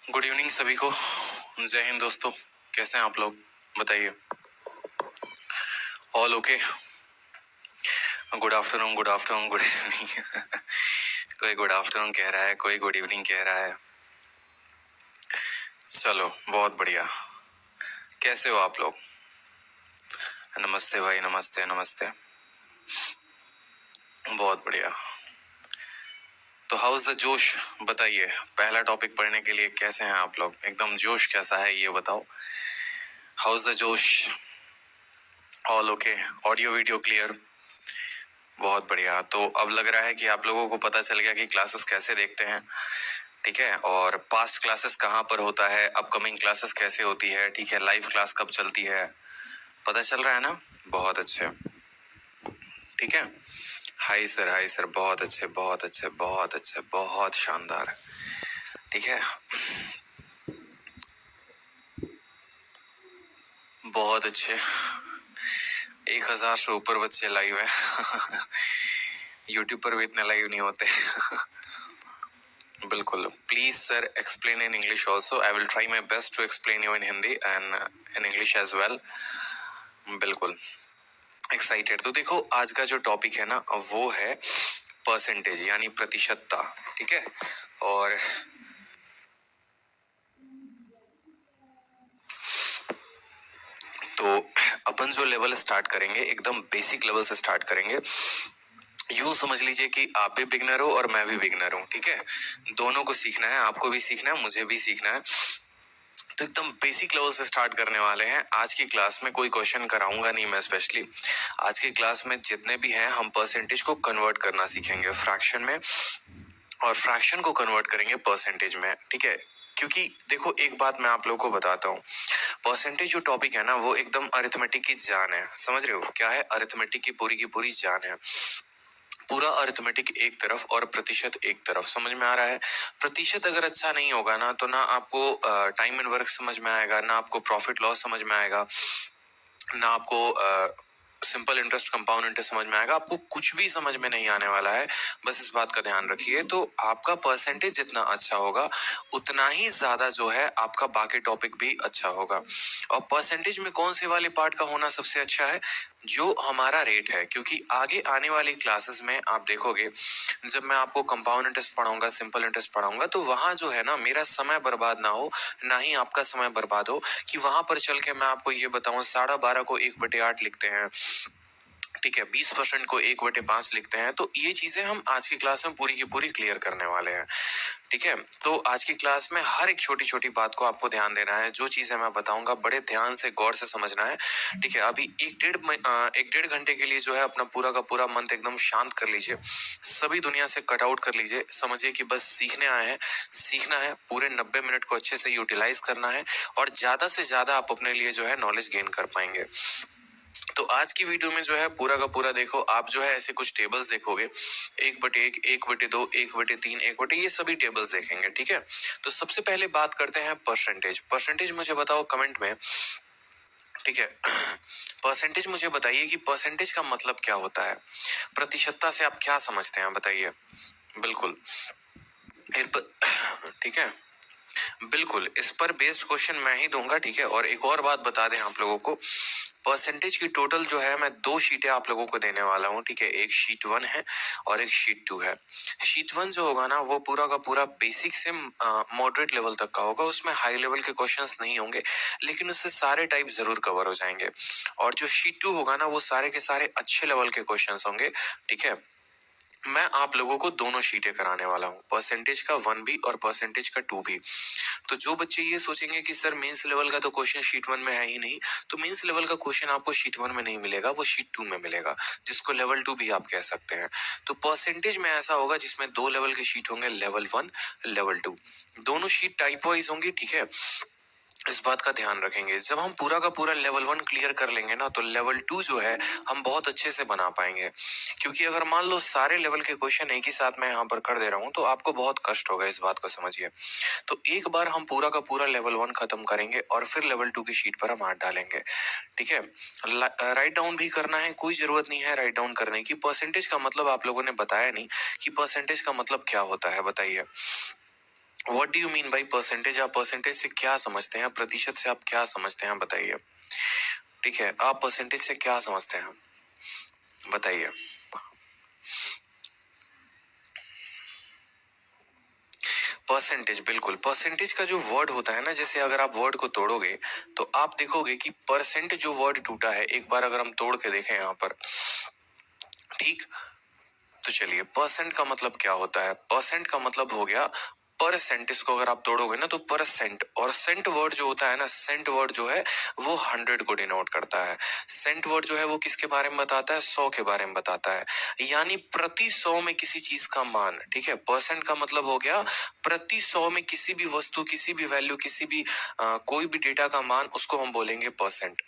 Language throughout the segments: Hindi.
गुड इवनिंग सभी को। जय हिंद दोस्तों, कैसे हैं आप लोग बताइए। All okay. Good afternoon, good evening. कोई गुड आफ्टरनून कह रहा है, कोई गुड इवनिंग कह रहा है। चलो बहुत बढ़िया। कैसे हो आप लोग? नमस्ते भाई, नमस्ते नमस्ते। बहुत बढ़िया। तो हाउस द जोश बताइए, पहला टॉपिक पढ़ने के लिए कैसे हैं आप लोग? एकदम जोश कैसा है ये बताओ। हाउस द जोश? All okay, audio video clear? बहुत बढ़िया। तो अब लग रहा है कि आप लोगों को पता चल गया कि क्लासेस कैसे देखते हैं, ठीक है, और पास्ट क्लासेस कहाँ पर होता है, अपकमिंग क्लासेस कैसे होती है, ठीक है, लाइव क्लास कब चलती है, पता चल रहा है ना? बहुत अच्छे, ठीक है। हाय सर, हाय सर, बहुत अच्छे बहुत अच्छे बहुत अच्छे, बहुत शानदार, ठीक है, बहुत अच्छे। 1000 से ऊपर बच्चे लाइव हैं। यूट्यूब पर भी इतने लाइव नहीं होते। बिल्कुल। Please sir explain in English also. I will try my best to explain you in Hindi and in English as well. बिल्कुल एक्साइटेड। तो देखो आज का जो टॉपिक है ना वो है परसेंटेज यानी प्रतिशतता, ठीक है। और तो अपन जो लेवल स्टार्ट करेंगे एकदम बेसिक लेवल से स्टार्ट करेंगे। यूं समझ लीजिए कि आप भी बिगनर हो और मैं भी बिगनर हूं, ठीक है। दोनों को सीखना है, आपको भी सीखना है, मुझे भी सीखना है। तो एकदम बेसिक लेवल से स्टार्ट करने वाले हैं। आज की क्लास में कोई क्वेश्चन कराऊंगा नहीं मैं स्पेशली। आज की क्लास में जितने भी हैं हम परसेंटेज को कन्वर्ट करना सीखेंगे फ्रैक्शन में, और फ्रैक्शन को कन्वर्ट करेंगे परसेंटेज में, ठीक है। क्योंकि देखो एक बात मैं आप लोगों को बताता हूँ, परसेंटेज जो टॉपिक है ना वो एकदम अरिथमेटिक की जान है, समझ रहे हो क्या है? अरिथमेटिक की पूरी जान है। पूरा अरिथमेटिक एक तरफ और प्रतिशत एक तरफ, समझ में आ रहा है? प्रतिशत अगर अच्छा नहीं होगा ना तो ना आपको टाइम एंड वर्क समझ में आएगा, ना आपको प्रॉफिट लॉस समझ में आएगा, ना आपको सिंपल इंटरेस्ट कंपाउंड इंटरेस्ट समझ में आएगा। आपको कुछ भी समझ में नहीं आने वाला है, बस इस बात का ध्यान रखिए। तो आपका परसेंटेज जितना अच्छा होगा उतना ही ज्यादा जो है आपका बाकी टॉपिक भी अच्छा होगा। और परसेंटेज में कौन से वाले पार्ट का होना सबसे अच्छा है? जो हमारा रेट है, क्योंकि आगे आने वाली क्लासेस में आप देखोगे जब मैं आपको कंपाउंड इंटरेस्ट पढ़ाऊंगा, सिंपल इंटरेस्ट पढ़ाऊंगा, तो वहां जो है ना मेरा समय बर्बाद ना हो, ना ही आपका समय बर्बाद हो कि वहां पर चल के मैं आपको ये बताऊं 12.5 को 1/8 लिखते हैं, ठीक है, 20% को 1/5 लिखते हैं। तो ये चीजें हम आज की क्लास में पूरी की पूरी क्लियर करने वाले हैं, ठीक है। तो आज की क्लास में हर एक छोटी छोटी बात को आपको ध्यान देना है। जो चीजें मैं बताऊंगा बड़े ध्यान से गौर से समझना है, ठीक है। अभी एक डेढ़ घंटे के लिए जो है अपना पूरा का पूरा मन एकदम शांत कर लीजिए, सभी दुनिया से कट आउट कर लीजिए। समझिए कि बस सीखने आए हैं, सीखना है, पूरे 90 मिनट को अच्छे से यूटिलाइज करना है और ज्यादा से ज्यादा आप अपने लिए जो है नॉलेज गेन कर पाएंगे। तो आज की वीडियो में जो है पूरा का पूरा देखो, आप जो है ऐसे कुछ टेबल्स देखोगे, 1/1, 1/2, 1/3, 1/, ये सभी टेबल्स देखेंगे, ठीक है। तो सबसे पहले बात करते हैं परसेंटेज। परसेंटेज मुझे बताओ कमेंट में, ठीक है। परसेंटेज मुझे बताइए कि परसेंटेज का मतलब क्या होता है, प्रतिशतता से आप क्या समझते हैं बताइए। बिल्कुल, ठीक है, बिल्कुल इस पर बेस्ड क्वेश्चन मैं ही दूंगा, ठीक है। और एक और बात बता दें आप लोगों को, परसेंटेज की टोटल जो है मैं 2 शीटें आप लोगों को देने वाला हूँ, ठीक है। एक शीट 1 है और एक शीट 2 है। शीट 1 जो होगा ना वो पूरा का पूरा बेसिक से मॉडरेट लेवल तक का होगा, उसमें हाई लेवल के क्वेश्चंस नहीं होंगे, लेकिन उससे सारे टाइप जरूर कवर हो जाएंगे। और जो शीट 2 होगा ना वो सारे के सारे अच्छे लेवल के क्वेश्चंस होंगे, ठीक है। मैं आप लोगों को दोनों शीटें कराने वाला हूँ, परसेंटेज का 1 भी और परसेंटेज का 2 भी। तो जो बच्चे ये सोचेंगे कि सर मेंस लेवल का तो क्वेश्चन शीट 1 में है ही नहीं, तो मेंस लेवल का क्वेश्चन आपको शीट 1 में नहीं मिलेगा, वो शीट 2 में मिलेगा, जिसको लेवल 2 भी आप कह सकते हैं। तो परसेंटेज में ऐसा होगा जिसमें 2 लेवल के शीट होंगे, लेवल 1, लेवल 2। दोनों शीट टाइप वाइज होंगी, ठीक है। इस बात का ध्यान रखेंगे। जब हम पूरा का पूरा लेवल 1 क्लियर कर लेंगे ना तो लेवल 2 जो है हम बहुत अच्छे से बना पाएंगे। क्योंकि अगर मान लो सारे लेवल के क्वेश्चन एक ही साथ मैं यहाँ पर कर दे रहा हूँ तो आपको बहुत कष्ट होगा, इस बात को समझिए। तो एक बार हम पूरा का पूरा लेवल 1 खत्म करेंगे और फिर लेवल 2 की शीट पर हम हाथ डालेंगे, ठीक है। राइट डाउन भी करना है, कोई जरूरत नहीं है राइट डाउन करने की। परसेंटेज का मतलब आप लोगों ने बताया नहीं कि परसेंटेज का मतलब क्या होता है, बताइए। What do you mean by percentage? आप परसेंटेज से क्या समझते हैं, प्रतिशत से आप क्या समझते हैं बताइए। ठीक है, आप परसेंटेज से क्या समझते हैं बताइए। परसेंटेज, बिल्कुल। परसेंटेज का जो वर्ड होता है ना, जैसे अगर आप वर्ड को तोड़ोगे तो आप देखोगे कि परसेंट जो वर्ड टूटा है, एक बार अगर हम तोड़ के देखें यहाँ पर, ठीक, तो चलिए, परसेंट का मतलब क्या होता है? परसेंट का मतलब हो गया परसेंट। इसको अगर आप तोड़ोगे ना तो परसेंट, और सेंट वर्ड जो होता है ना, सेंट वर्ड जो है वो 100 को डिनोट करता है। सेंट वर्ड जो है वो किसके बारे में बताता है? 100 के बारे में बताता है, यानी प्रति 100 में किसी चीज का मान। ठीक है, परसेंट का मतलब हो गया प्रति 100 में किसी भी वस्तु, किसी भी वैल्यू, किसी भी कोई भी डेटा का मान, उसको हम बोलेंगे परसेंट।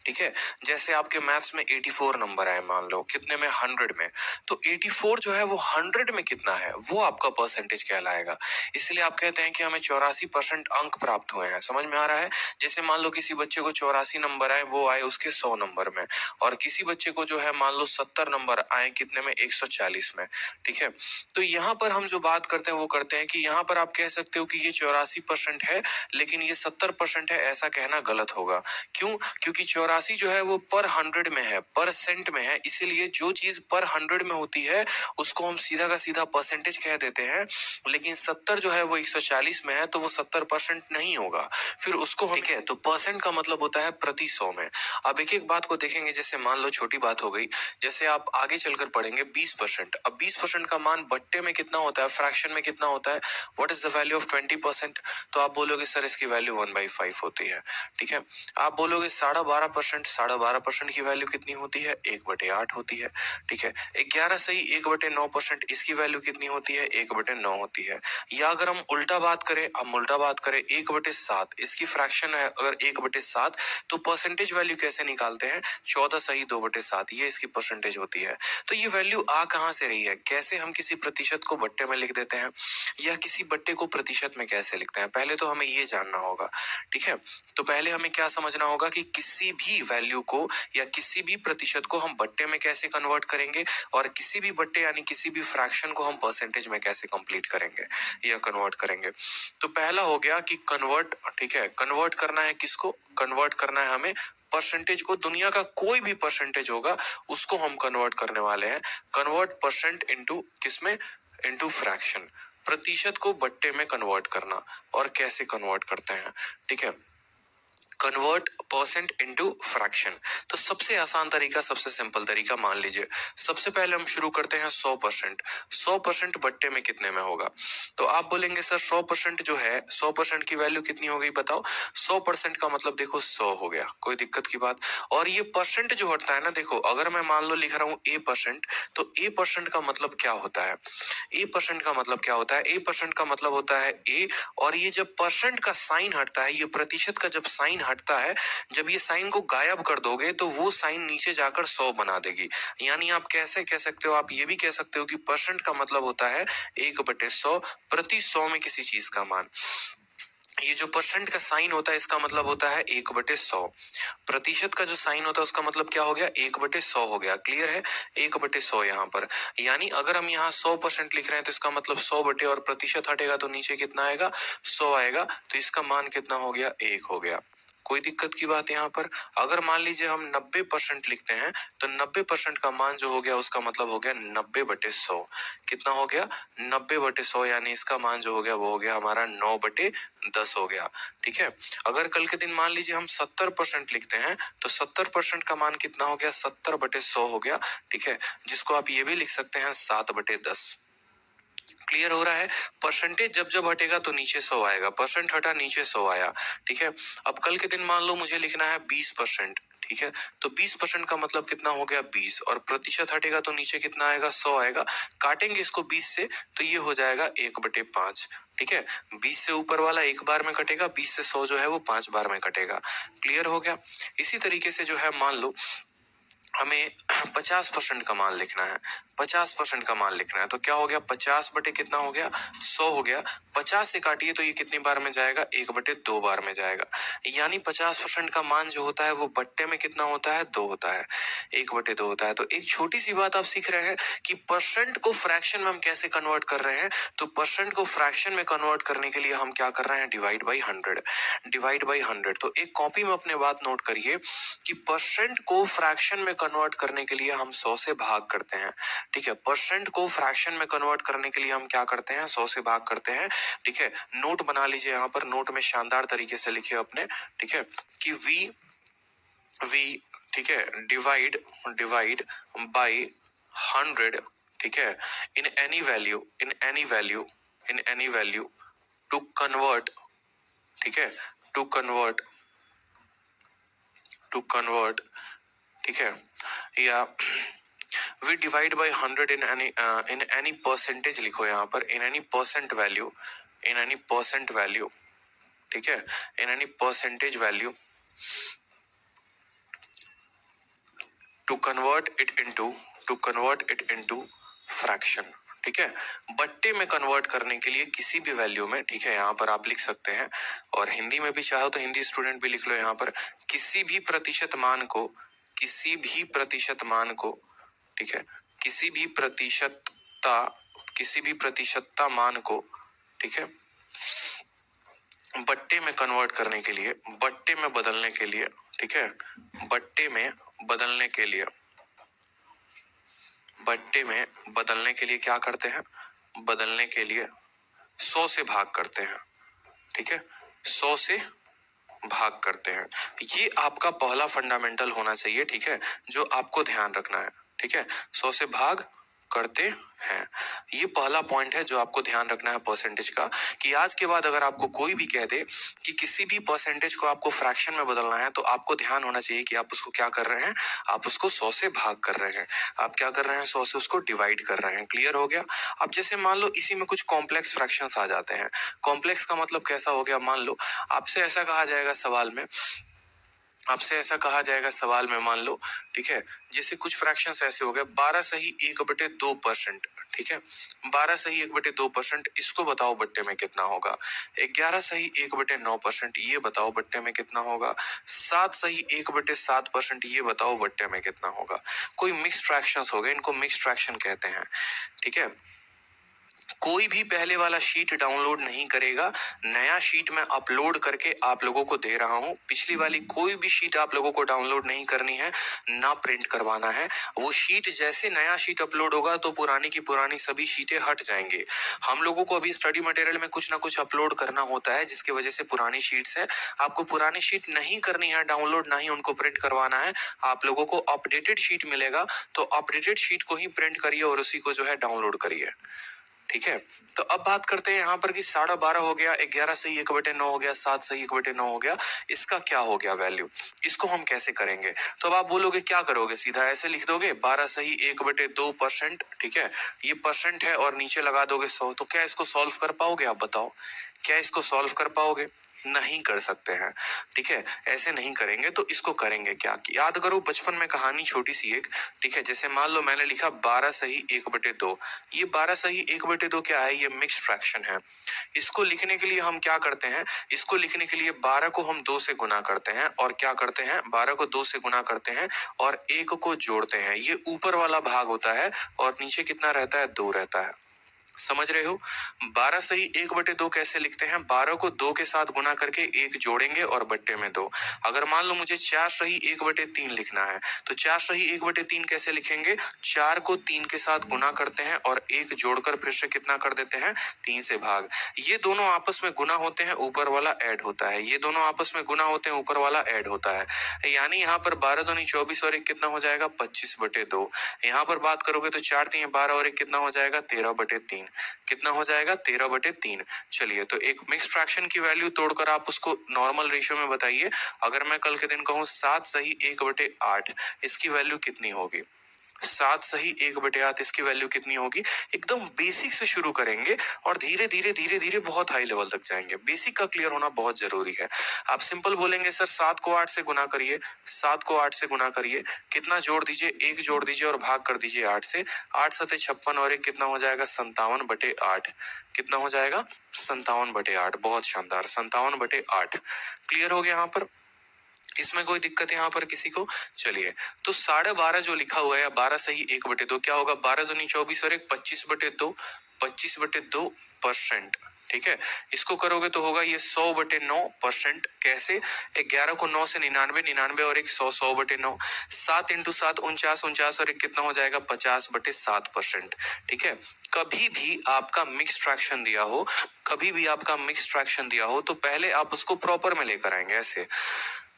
ठीक है, जैसे आपके मैथ्स में 84 नंबर आए, मान लो कितने में? 100 में। तो 84 जो है वो 100 में कितना है, वो आपका परसेंटेज कहलाएगा। इसलिए आप कहते हैं कि हमें 84% अंक प्राप्त हुए हैं। समझ में आ रहा है? जैसे मान लो किसी बच्चे को 84 नंबर आए, वो आए उसके 100 नंबर में, और किसी बच्चे को जो है मान लो 70 नंबर आए, कितने में? 140 में। ठीक है, तो यहाँ पर हम जो बात करते हैं वो करते हैं कि यहाँ पर आप कह सकते हो कि ये 84% है, लेकिन ये 70% है, ऐसा कहना गलत होगा। क्यों? क्योंकि 84 जो है वो पर 100 में है, परसेंट में है, इसीलिए जो चीज पर 100 में होती है उसको हम सीधा का सीधा परसेंटेज कह देते हैं। लेकिन 70 जो है वो 140 में है, तो वो 70% नहीं होगा, फिर उसको हम, ठीक है, तो परसेंट का मतलब होता है प्रति 100 में। अब एक एक बात को देखेंगे, जैसे मान लो छोटी बात हो गई, जैसे आप आगे चलकर पढ़ेंगे 20%। अब 20% का मान बट्टे में कितना होता है, फ्रैक्शन में कितना होता है? What is the value of 20%? तो आप बोलोगे सर इसकी वैल्यू 1/5 होती है। ठीक है, आप बोलोगे 12.5%, 12.5% की वैल्यू कितनी होती है? 1/8 होती है। ठीक है, 11 सही 1/9%, इसकी वैल्यू कितनी होती है? 1/9 होती है। या अगर हम उल्टा बात करें, 1/7, इसकी फ्रैक्शन है अगर 1/7, तो परसेंटेज वैल्यू कैसे निकालते हैं? 14 सही 2/7, ये इसकी परसेंटेज होती है। तो ये वैल्यू आ कहां से रही है? कैसे हम किसी प्रतिशत को बट्टे में लिख देते हैं, या किसी बट्टे को प्रतिशत में कैसे लिखते हैं? पहले तो हमें ये जानना होगा। ठीक है, तो पहले हमें क्या समझना होगा कि किसी भी वैल्यू को या किसी भी प्रतिशत को हम बट्टे में कैसे कन्वर्ट करेंगे, और किसी भी बट्टे यानी किसी भी फ्रैक्शन को हम परसेंटेज में कैसे कंप्लीट करेंगे या कन्वर्ट करेंगे। तो पहला हो गया कि कन्वर्ट। ठीक है, कन्वर्ट करना है किसको? कन्वर्ट करना है हमें परसेंटेज को। दुनिया का कोई भी परसेंटेज होगा उसको हम कन्वर्ट करने वाले हैं। कन्वर्ट परसेंट इनटू किसमें? Into fraction. प्रतिशत को बट्टे में कन्वर्ट करना, और कैसे कन्वर्ट करते हैं? ठीक है, कन्वर्ट परसेंट इनटू फ्रैक्शन। तो सबसे आसान तरीका, सबसे सिंपल तरीका मान लीजिए, सबसे पहले हम शुरू करते हैं 100%। 100% बट्टे में कितने में होगा? तो आप बोलेंगे सर 100% जो है, 100% की वैल्यू कितनी हो गई बताओ? 100% का मतलब देखो 100 हो गया, कोई दिक्कत की बात? और ये परसेंट जो हटता है ना, देखो अगर मैं मान लो लिख रहा हूँ A%, तो A% का मतलब क्या होता है? A% का मतलब क्या होता है? A% का मतलब होता है A, और ये जब परसेंट का साइन हटता है, ये प्रतिशत का जब साइन हटता है, जब ये साइन को गायब कर दोगे तो वो साइन नीचे जाकर 100 बना देगी। यानी आप कैसे कह सकते हो? आप ये भी कह सकते हो कि परसेंट का मतलब होता है 1/100, प्रति 100 में किसी चीज का मान। ये जो परसेंट का साइन होता है इसका मतलब होता है 1/100। प्रतिशत का जो साइन होता है उसका मतलब क्या हो गया? 1/100 हो गया। क्लियर है? 1/100 यहाँ पर, यानी अगर हम यहाँ 100% लिख रहे हैं तो इसका मतलब 100 बटे, और प्रतिशत हटेगा तो नीचे कितना आएगा? 100 आएगा, तो इसका मान कितना हो गया? 1 हो गया। कोई दिक्कत की बात यहाँ पर? अगर मान लीजिए हम 90% लिखते हैं, तो 90% का मान जो हो गया उसका मतलब हो गया 90/100। कितना हो गया? 90/100, यानी इसका मान जो हो गया वो हो गया हमारा 9/10 हो गया। ठीक है, अगर कल के दिन मान लीजिए हम 70% लिखते हैं, तो 70% का मान कितना हो गया? 70/100 हो गया। ठीक है, जिसको आप ये भी लिख सकते हैं 7/10। क्लियर हो रहा है? परसेंटेज जब जब हटेगा तो नीचे 100 आएगा, परसेंट हटा नीचे 100 आया। ठीक है, अब कल के दिन मान लो मुझे लिखना है 20%। ठीक है, तो 20% का मतलब कितना हो गया? 20, और प्रतिशत हटेगा तो नीचे कितना आएगा? 100 आएगा। काटेंगे इसको 20 से तो ये हो जाएगा 1/5। ठीक है, 20 से ऊपर वाला एक बार में कटेगा, 20 से 100 जो है वो 5 बार में कटेगा। क्लियर हो गया? इसी तरीके से जो है मान लो हमें 50% का मान लिखना है, 50% का मान लिखना है, तो क्या हो गया? 50 बटे कितना हो गया? 100 हो गया। 50 से काटिए तो ये कितनी बार में जाएगा, 1/2 बार में जाएगा। यानी 50% का मान जो होता है वो बट्टे में कितना होता है, 2 होता है, 1/2 होता है। तो एक छोटी सी बात आप सीख रहे हैं कि परसेंट को फ्रैक्शन में हम कैसे कन्वर्ट कर रहे हैं। तो परसेंट को फ्रैक्शन में कन्वर्ट करने के लिए हम क्या कर रहे हैं, डिवाइड बाई 100, डिवाइड बाई 100। तो एक कॉपी में अपने बात नोट करिए कि परसेंट को फ्रैक्शन में कन्वर्ट करने के लिए हम 100 से भाग करते हैं, ठीक है। परसेंट को फ्रैक्शन में कन्वर्ट करने के लिए हम क्या करते हैं, 100 से भाग करते हैं, ठीक है। नोट बना लीजिए, यहाँ पर नोट में शानदार तरीके से लिखिए अपने, ठीक है, कि वी ठीक है, डिवाइड बाई 100, ठीक है, in any value to convert, ठीक है, टू कन्वर्ट, ठीक है, या we divide by 100 in any percentage, लिखो यहाँ पर इन एनी परसेंट वैल्यू, ठीक है, in any percentage value to convert it into fraction, ठीक है। बट्टे में कन्वर्ट करने के लिए किसी भी वैल्यू में, ठीक है, यहाँ पर आप लिख सकते हैं, और हिंदी में भी चाहो तो हिंदी स्टूडेंट भी लिख लो यहाँ पर, किसी भी प्रतिशत मान को, ठीक है, किसी भी प्रतिशतता मान को, ठीक है, बट्टे में कन्वर्ट करने के लिए, बट्टे में बदलने के लिए, ठीक है, बट्टे में बदलने के लिए क्या करते हैं, बदलने के लिए 100 से भाग करते हैं, ठीक है, 100 से भाग करते हैं। ये आपका पहला फंडामेंटल होना चाहिए, ठीक है, जो आपको ध्यान रखना है, ठीक है, 100 से भाग करते हैं। ये पहला पॉइंट है जो आपको ध्यान रखना है परसेंटेज का, कि आज के बाद अगर आपको कोई भी कह दे कि किसी भी परसेंटेज को आपको फ्रैक्शन में बदलना है, तो आपको ध्यान होना चाहिए कि आप उसको क्या कर रहे हैं, आप उसको 100 से भाग कर रहे हैं, आप क्या कर रहे हैं, 100 से उसको डिवाइड कर रहे हैं। क्लियर हो गया। अब जैसे मान लो इसी में कुछ कॉम्प्लेक्स फ्रैक्शंस आ जाते हैं। कॉम्प्लेक्स का मतलब कैसा हो गया, मान लो आपसे ऐसा कहा जाएगा सवाल में, मान लो, ठीक है, जैसे कुछ फ्रैक्शंस ऐसे हो गए, 12 सही 1/2%, ठीक है, 12 सही 1/2%, इसको बताओ बट्टे में कितना होगा। 11 सही 1/9%, ये बताओ बट्टे में कितना होगा। 7 सही 1/7%, ये बताओ बट्टे में कितना होगा। कोई मिक्स्ड फ्रैक्शंस हो गए, इनको मिक्स्ड फ्रैक्शन कहते हैं, ठीक है। कोई भी पहले वाला शीट डाउनलोड नहीं करेगा, नया शीट मैं अपलोड करके आप लोगों को दे रहा हूं। पिछली वाली कोई भी शीट आप लोगों को डाउनलोड नहीं करनी है, ना प्रिंट करवाना है। वो शीट जैसे नया शीट अपलोड होगा तो पुरानी की पुरानी सभी शीटें हट जाएंगे। हम लोगों को अभी स्टडी मटेरियल में कुछ ना कुछ अपलोड करना होता है, जिसकी वजह से पुरानी शीट्स है। आपको पुरानी शीट नहीं करनी है डाउनलोड, ना ही उनको प्रिंट करवाना है। आप लोगों को अपडेटेड शीट मिलेगा, तो अपडेटेड शीट को ही प्रिंट करिए और उसी को जो है डाउनलोड करिए, ठीक है। तो अब बात करते हैं यहाँ पर कि 12.5 हो गया, 11 सही 1/9 हो गया, 7 सही 1/9 हो गया, इसका क्या हो गया वैल्यू, इसको हम कैसे करेंगे। तो अब आप बोलोगे क्या करोगे, सीधा ऐसे लिख दोगे 12 सही 1/2%, ठीक है, ये परसेंट है और नीचे लगा दोगे 100। तो क्या इसको सॉल्व कर पाओगे, आप बताओ, क्या इसको सॉल्व कर पाओगे, नहीं कर सकते हैं, ठीक है, ऐसे नहीं करेंगे। तो इसको करेंगे क्या, कि याद करो बचपन में कहानी छोटी सी एक, ठीक है। जैसे मान लो मैंने लिखा 12 सही 1/2, ये 12 सही 1/2 क्या है, ये मिक्स्ड फ्रैक्शन है। इसको लिखने के लिए हम क्या करते हैं, इसको लिखने के लिए 12 को हम 2 से गुना करते हैं, और क्या करते हैं, 12 को 2 से गुना करते हैं और 1 को जोड़ते हैं। ये ऊपर वाला भाग होता है और नीचे कितना रहता है, 2 रहता है। समझ रहे हो। 12 सही 1/2 कैसे लिखते हैं, 12 को 2 के साथ गुना करके 1 जोड़ेंगे और बट्टे में 2। अगर मान लो मुझे 4 सही 1/3 लिखना है, तो 4 सही 1/3 कैसे लिखेंगे, 4 को 3 के साथ गुना करते हैं और 1 जोड़कर फिर से कितना कर देते हैं, 3 से भाग। ये दोनों आपस में गुना होते हैं, ऊपर वाला ऐड होता है, ये दोनों आपस में गुना होते हैं, ऊपर वाला ऐड होता है। यानी यहाँ पर 12 दूनी 24 और 1 कितना हो जाएगा, 25/2। यहाँ पर बात करोगे तो 4 3 12 और 1 कितना हो जाएगा, 13/3। कितना हो जाएगा, 13/3। चलिए, तो एक मिक्स फ्रैक्शन की वैल्यू तोड़कर आप उसको नॉर्मल रेशियो में बताइए। अगर मैं कल के दिन कहूँ 7 सही 1/8, इसकी वैल्यू कितनी होगी, 7 सही 1/8 इसकी वैल्यू कितनी होगी। एकदम बेसिक से शुरू करेंगे और धीरे धीरे धीरे धीरे बहुत हाई लेवल तक जाएंगे। बेसिक का क्लियर होना बहुत जरूरी है। आप सिंपल बोलेंगे सर 7 को 8 से गुना करिए, 7 को 8 से गुना करिए, कितना जोड़ दीजिए, 1 जोड़ दीजिए और भाग कर दीजिए 8 से। 8 सते 56 और 1 कितना हो जाएगा 57/8। कितना हो जाएगा 57/8। बहुत शानदार, 57/8 क्लियर हो गया यहाँ पर। इसमें कोई दिक्कत यहाँ पर किसी को। चलिए तो 12.5 जो लिखा हुआ है 12 सही 1/2 क्या होगा, 12 दूनी 24 और 1 25/2, 25/2%। ठीक है, इसको करोगे तो होगा ये 100/9%। कैसे, 11 को 9 से 99, 99 और 1 100, 100/9, 7 × 7 49, 49 और 1 कितना हो जाएगा 50/7%। ठीक है, कभी भी आपका मिक्स फ्रैक्शन दिया हो, कभी भी आपका मिक्स फ्रैक्शन दिया हो तो पहले आप उसको प्रॉपर में लेकर आएंगे ऐसे।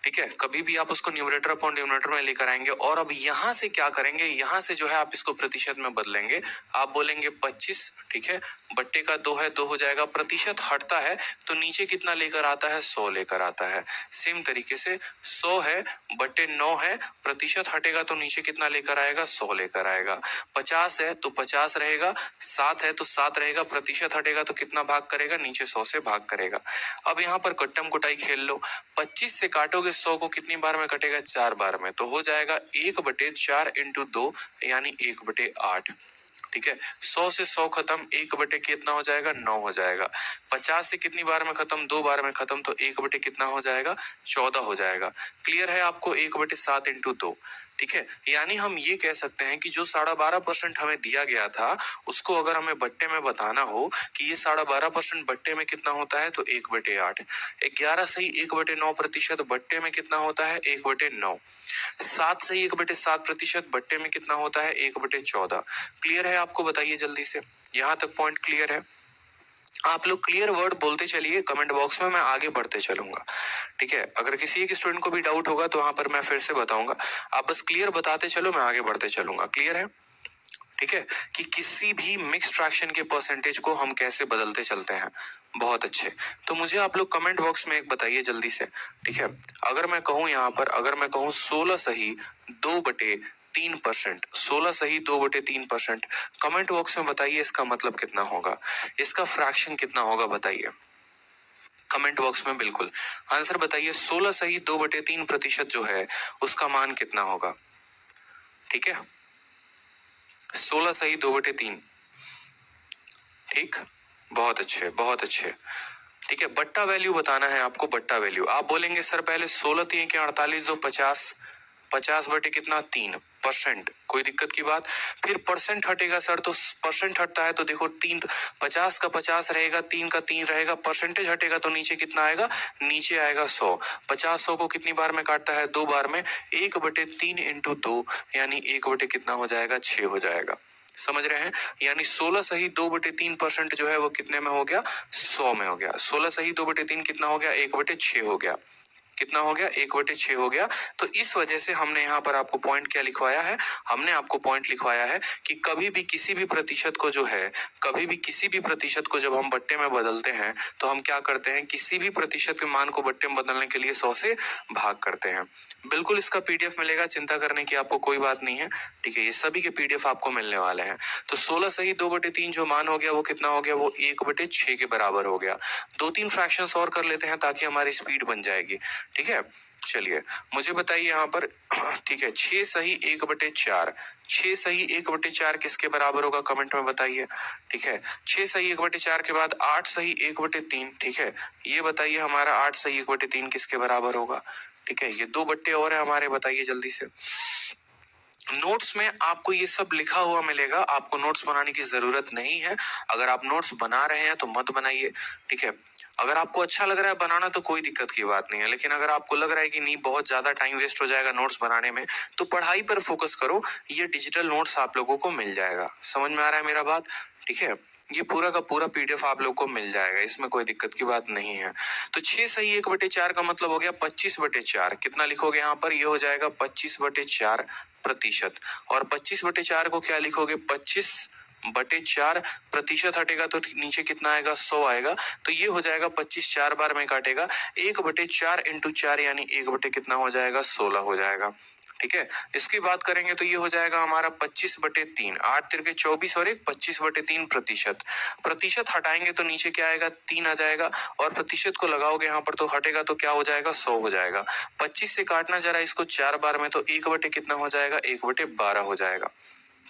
ठीक है, कभी भी आप उसको न्यूमरेटर अपॉन डिनोमिनेटर में लेकर आएंगे और अब यहां से क्या करेंगे, यहां से जो है आप इसको प्रतिशत में बदलेंगे। आप बोलेंगे 25, ठीक है, बट्टे का 2 है 2 हो जाएगा, प्रतिशत हटता है तो नीचे कितना लेकर आता है 100 लेकर आता है। सेम तरीके से 100 है बट्टे 9 है, प्रतिशत हटेगा तो नीचे कितना लेकर आएगा 100 लेकर आएगा। 50 है तो 50 रहेगा, 7 है तो 7 रहेगा, प्रतिशत हटेगा तो कितना भाग करेगा नीचे 100 से भाग करेगा। अब यहाँ पर कट्टम कुटाई खेल लो, 25 से काटोगे 100 को कितनी बार में कटेगा 4 बार में, तो हो जाएगा 1/4 × 2 यानी 1/8। ठीक है, 100 से 100 खत्म, 1 बटे कितना हो जाएगा 9 हो जाएगा। 50 से कितनी बार में खत्म 2 बार में खत्म, तो 1 बटे कितना हो जाएगा 14 हो जाएगा। क्लियर है आपको, 1/7 × 2। ठीक है, यानी हम ये कह सकते हैं कि जो 12.5% हमें दिया गया था उसको अगर हमें बट्टे में बताना हो कि ये 12.5% बट्टे में कितना होता है तो 1/8। 11 सही 1/9% बट्टे में कितना होता है 1/9। 7 सही 1/7% बट्टे में कितना होता है 1/14। क्लियर है आपको, बताइए जल्दी से, यहाँ तक पॉइंट क्लियर है। आप लोग क्लियर वर्ड बोलते चलिए कमेंट बॉक्स में, मैं आगे बढ़ते चलूंगा। ठीक है, अगर किसी एक स्टूडेंट को भी डाउट होगा तो वहां पर मैं फिर से बताऊंगा, आप बस क्लियर बताते चलो, मैं आगे बढ़ते चलूंगा। क्लियर है, ठीक है, कि किसी भी मिक्स फ्रैक्शन के परसेंटेज को हम कैसे बदलते चलते हैं। बहुत अच्छे, तो मुझे आप लोग कमेंट बॉक्स में एक बताइए जल्दी से। ठीक है, अगर मैं कहूं यहाँ पर, अगर मैं कहूं 16 सही 2/3%, 16 सही 2/3%, कमेंट बॉक्स में बताइए इसका मतलब कितना होगा, इसका फ्रैक्शन कितना होगा बताइए कमेंट बॉक्स में। बिल्कुल आंसर बताइए, 16 सही 2/3% जो है उसका मान कितना होगा। ठीक है, 16 सही 2/3। ठीक, बहुत अच्छे बहुत अच्छे। ठीक है, बट्टा वैल्यू बताना है आपको, बट्टा वैल्यू। आप बोलेंगे सर पहले 16 3 के 48 2 50, 50 बटे कितना 3%, कोई दिक्कत की बात। फिर परसेंट हटेगा सर, तो परसेंट हटता है तो देखो 3, 50 का 50 रहेगा, 3 का 3 रहेगा, परसेंटेज हटेगा तो नीचे कितना आएगा, नीचे आएगा 100। 50 100 को कितनी बार में काटता है 2 बार में, 1/3 × 2 यानी 1 बटे कितना हो जाएगा 6 हो जाएगा। समझ रहे हैं, यानी 16 सही 2/3% जो है वो कितने में हो गया 100 में हो गया। 16 सही 2/3 कितना हो गया 1/6 हो गया। कितना हो गया 1/6 हो गया। तो इस वजह से हमने यहाँ पर आपको पॉइंट क्या लिखवाया है, हमने आपको पॉइंट लिखवाया है कि कभी भी किसी भी प्रतिशत को जो है, कभी भी किसी भी प्रतिशत को जब हम बट्टे में बदलते हैं तो हम क्या करते हैं, किसी भी प्रतिशत के मान को बट्टे में बदलने के लिए 100 से भाग करते हैं। बिल्कुल इसका पीडीएफ मिलेगा, चिंता करने की आपको कोई बात नहीं है। ठीक है, ये सभी के पीडीएफ आपको मिलने वाले हैं। तो 16 सही 2/3 जो मान हो गया वो कितना हो गया, वो 1/6 के बराबर हो गया। 2-3 फ्रैक्शंस और कर लेते हैं ताकि हमारी स्पीड बन जाएगी। ठीक है, चलिए मुझे बताइए यहाँ पर। ठीक है, 6 सही 1/4, 6 सही 1/4 किसके बराबर होगा कमेंट में बताइए। ठीक है, 6 सही 1/4 के बाद 8 सही 1/3। ठीक है, ये बताइए हमारा 8 सही 1/3 किसके बराबर होगा। ठीक है, ये 2 बट्टे और है हमारे, बताइए जल्दी से। नोट्स में आपको ये सब लिखा हुआ मिलेगा, आपको नोट्स बनाने की जरूरत नहीं है। अगर आप नोट्स बना रहे हैं तो मत बनाइए। ठीक है, अगर आपको अच्छा लग रहा है बनाना तो कोई दिक्कत की बात नहीं है, लेकिन अगर आपको लग रहा है कि नहीं बहुत ज्यादा टाइम वेस्ट हो जाएगा नोट्स बनाने में, तो पढ़ाई पर फोकस करो। ये डिजिटल नोट्स आप लोगों को मिल जाएगा। समझ में आ रहा है मेरा बात। ठीक है, ये पूरा का पूरा पीडीएफ आप लोग को मिल जाएगा, इसमें कोई दिक्कत की बात नहीं है। तो 6 सही 1/4 का मतलब हो गया 25/4। कितना लिखोगे यहाँ पर, ये हो जाएगा 25/4%। और 25/4 को क्या लिखोगे, 25/4, प्रतिशत हटेगा तो नीचे कितना आएगा 100 आएगा। तो ये हो जाएगा 25 4 बार में काटेगा, 1/4 × 4 यानी 1 बटे कितना हो जाएगा 16 हो जाएगा। ठीक है। इसकी बात करेंगे तो ये हो जाएगा हमारा 25/3, 8 तिरके 24 और 1 25/3 प्रतिशत। प्रतिशत हटाएंगे तो नीचे क्या आएगा, 3 आ जाएगा, और प्रतिशत को लगाओगे यहाँ पर तो हटेगा तो क्या हो जाएगा, 100 हो जाएगा। 25 से काटना जरा इसको 4 बार में, तो 1 कितना हो जाएगा, 1/12 हो जाएगा।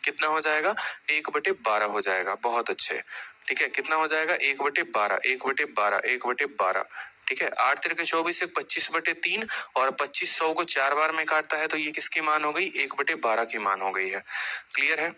कितना हो जाएगा, 1/12 हो जाएगा। बहुत अच्छे, ठीक है। कितना हो जाएगा, 1/12, 1/12, 1/12, ठीक है। 8 तिरके 24 से 25/3, और 25 100 को 4 बार में काटता है तो ये किसकी मान हो गई, 1/12 की मान हो गई है। क्लियर है।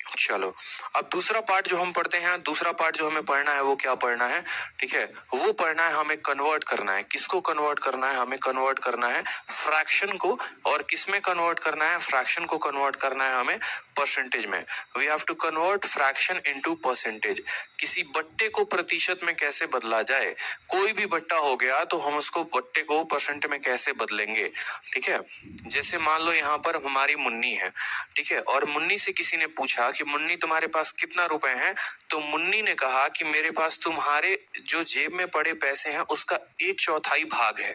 चलो अब दूसरा पार्ट जो हम पढ़ते हैं, दूसरा पार्ट जो हमें पढ़ना है वो क्या पढ़ना है, ठीक है, वो पढ़ना है हमें कन्वर्ट करना है। किसको कन्वर्ट करना है, हमें कन्वर्ट करना है फ्रैक्शन को, और किसमें कन्वर्ट करना है, फ्रैक्शन को कन्वर्ट करना है हमें परसेंटेज में। We have to convert fraction into percentage. किसी बट्टे को प्रतिशत में कैसे बदला जाए, कोई भी बट्टा हो गया तो हम उसको बट्टे को परसेंट में कैसे बदलेंगे, ठीक है। जैसे मान लो यहाँ पर हमारी मुन्नी है, ठीक है, और मुन्नी से किसी ने पूछा कि मुन्नी तुम्हारे पास कितना रुपए हैं, तो मुन्नी ने कहा कि मेरे पास तुम्हारे जो जेब में पड़े पैसे हैं उसका 1/4 भाग है,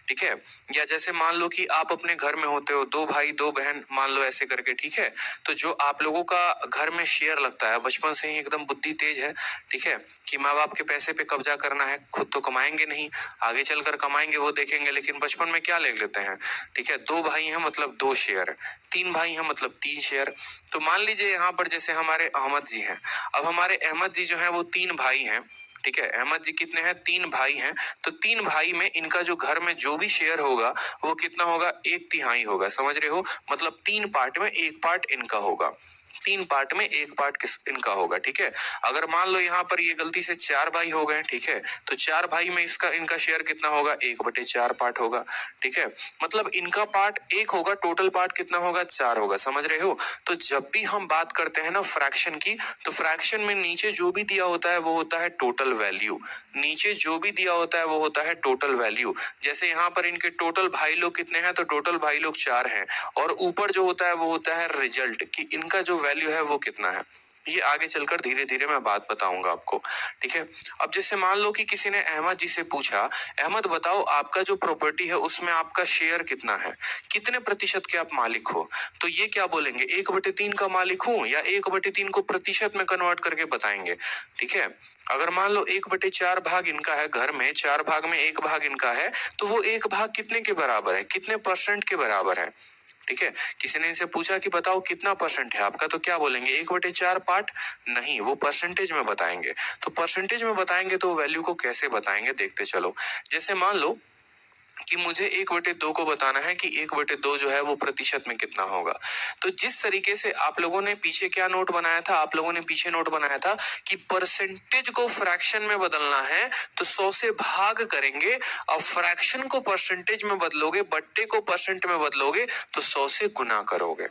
ठीक है। या जैसे मान लो कि आप अपने घर में होते हो, 2 भाई 2 बहन, मान लो ऐसे करके, ठीक है, तो जो आप लोगों का घर में शेयर लगता है, बचपन से ही एकदम बुद्धि तेज है, ठीक है, कि माँ बाप के पैसे पे कब्जा करना है, खुद तो कमाएंगे नहीं, आगे चलकर कमाएंगे वो देखेंगे, लेकिन बचपन में क्या ले लेते हैं, ठीक है। 2 भाई हैं मतलब 2 शेयर, 3 भाई हैं मतलब 3 शेयर। तो मान लीजिए यहाँ पर जैसे हमारे अहमद जी हैं, अब हमारे अहमद जी जो हैं वो 3 भाई हैं, ठीक है। अहमद जी कितने हैं, 3 भाई हैं, तो 3 भाई में इनका जो घर में जो भी शेयर होगा वो कितना होगा, 1/3 होगा। समझ रहे हो, मतलब 3 पार्ट में 1 पार्ट इनका होगा, 3 पार्ट में 1 पार्ट किस इनका होगा, ठीक है। अगर मान लो यहाँ पर ये गलती से 4 भाई हो गए, ठीक है, तो 4 भाई में इसका इनका शेयर कितना होगा, 1/4 पार्ट होगा, ठीक है। मतलब इनका पार्ट 1 होगा, टोटल पार्ट कितना होगा, 4 होगा। समझ रहे हो। तो जब भी हम बात करते हैं ना फ्रैक्शन की, तो फ्रैक्शन में नीचे जो भी दिया होता है वो होता है टोटल वैल्यू। नीचे जो भी दिया होता है वो होता है टोटल वैल्यू। जैसे यहाँ पर इनके टोटल भाई लोग कितने हैं, तो टोटल भाई लोग 4 हैं, और ऊपर जो होता है वो होता है रिजल्ट, कि इनका जो वैल्यू है वो कितना है। ये आगे चलकर धीरे धीरे मैं बात बताऊंगा आपको, ठीक है। अब जैसे मान लो कि किसी ने अहमद जी से पूछा, अहमद बताओ आपका जो प्रॉपर्टी है उसमें आपका शेयर कितना है, कितने प्रतिशत के आप मालिक हो, तो ये क्या बोलेंगे, 1/3 का मालिक हूं, या 1/3 को प्रतिशत में कन्वर्ट करके बताएंगे, ठीक है। अगर मान लो 1/4 भाग इनका है, घर में 4 भाग में 1 भाग इनका है, तो वो 1 भाग कितने के बराबर है, कितने परसेंट के बराबर है, ठीक है। किसी ने इनसे पूछा कि बताओ कितना परसेंट है आपका, तो क्या बोलेंगे, 1/4 पार्ट, नहीं, वो परसेंटेज में बताएंगे। तो परसेंटेज में बताएंगे तो वैल्यू को कैसे बताएंगे, देखते चलो। जैसे मान लो कि मुझे 1/2 को बताना है कि 1/2 जो है वो प्रतिशत में कितना होगा। तो जिस तरीके से आप लोगों ने पीछे क्या नोट बनाया था, आप लोगों ने पीछे नोट बनाया था कि परसेंटेज को फ्रैक्शन में बदलना है तो 100 से भाग करेंगे, अब फ्रैक्शन को परसेंटेज में बदलोगे, बट्टे को परसेंट में बदलोगे तो 100 से गुना करोगे,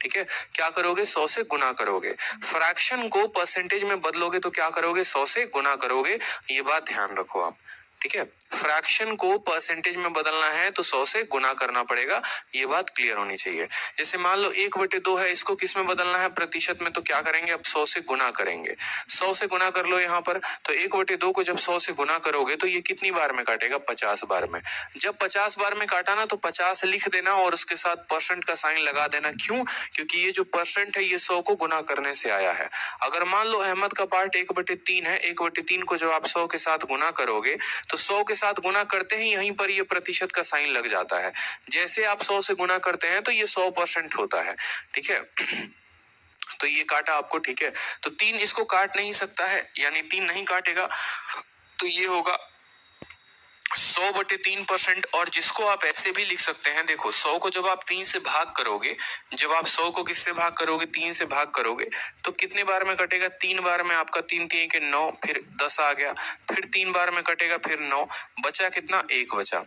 ठीक है। क्या करोगे, 100 से गुना करोगे। फ्रैक्शन को परसेंटेज में बदलोगे तो क्या करोगे, 100 से गुना करोगे। ये बात ध्यान रखो आप, ठीक है। फ्रैक्शन को परसेंटेज में बदलना है तो 100 से गुना करना पड़ेगा, ये बात क्लियर होनी चाहिए। जैसे मान लो 1/2 है, इसको किस में बदलना है, प्रतिशत में, तो क्या करेंगे, अब 100 से गुना करेंगे। 100 से गुना कर लो यहाँ पर, तो 1/2 को जब 100 से गुना करोगे तो ये कितनी बार में काटेगा, 50 बार में। जब 50 बार में काटा ना, तो 50 लिख देना और उसके साथ परसेंट का साइन लगा देना। क्यों, क्योंकि ये जो परसेंट है ये 100 को गुना करने से आया है। अगर मान लो अहमद का पार्ट 1/3 है, 1/3 को जब आप 100 के साथ गुना करोगे तो 100 के साथ गुना करते ही यहीं पर ये प्रतिशत का साइन लग जाता है। जैसे आप 100 से गुना करते हैं तो ये 100% होता है, ठीक है। तो ये काटा आपको, ठीक है। तो 3 इसको काट नहीं सकता है, यानी 3 नहीं काटेगा, तो ये होगा 100/3%। और जिसको आप ऐसे भी लिख सकते हैं, देखो 100 को जब आप 3 से भाग करोगे, जब आप 100 को किससे भाग करोगे, 3 से भाग करोगे, तो कितने बार में कटेगा, 3 बार में। आपका 3 3 के 9, फिर 10 आ गया, फिर 3 बार में कटेगा, फिर 9 बचा, कितना, 1 बचा।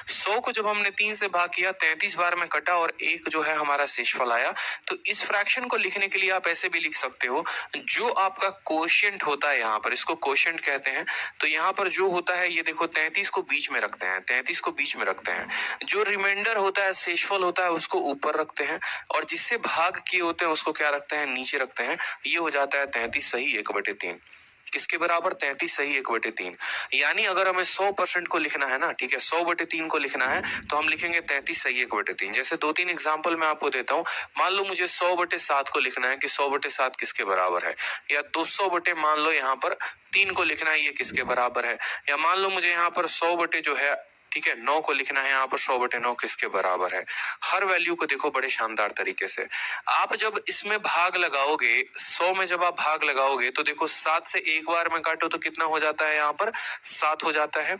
100 को जब हमने 3 से भाग किया, 33 बार में कटा और 1 जो है हमारा शेषफल आया। तो इस फ्रैक्शन को लिखने के लिए आप ऐसे भी लिख सकते हो, जो आपका कोशिएंट होता है, यहाँ पर इसको कोशिएंट कहते हैं। तो यहाँ पर जो होता है, ये देखो 33 को बीच में रखते हैं, 33 को बीच में रखते हैं, जो रिमाइंडर होता है, शेषफल होता है, उसको ऊपर रखते हैं, और जिससे भाग किए होते हैं उसको क्या रखते हैं, नीचे रखते हैं। ये हो जाता है 33 सही 1/3। किसके बराबर, 33 सही 1/3। यानी अगर हमें 100% को लिखना है ना, ठीक है, 100/3 को लिखना है तो हम लिखेंगे 33 सही 1/3। जैसे 2-3 एग्जाम्पल मैं आपको देता हूँ। मान लो मुझे 100/7 को लिखना है कि 100/7 किसके बराबर है, या 200 बटे मान लो यहाँ पर 3 को लिखना है, ये किसके बराबर है, या मान लो मुझे यहाँ पर 100 बटे जो है, ठीक है, 9 को लिखना है, यहाँ पर 100/9 किसके बराबर है। हर वैल्यू को देखो बड़े शानदार तरीके से। आप जब इसमें भाग लगाओगे, 100 में जब आप भाग लगाओगे तो देखो 7 से एक बार में काटो तो कितना हो जाता है, यहाँ पर 7 हो जाता है।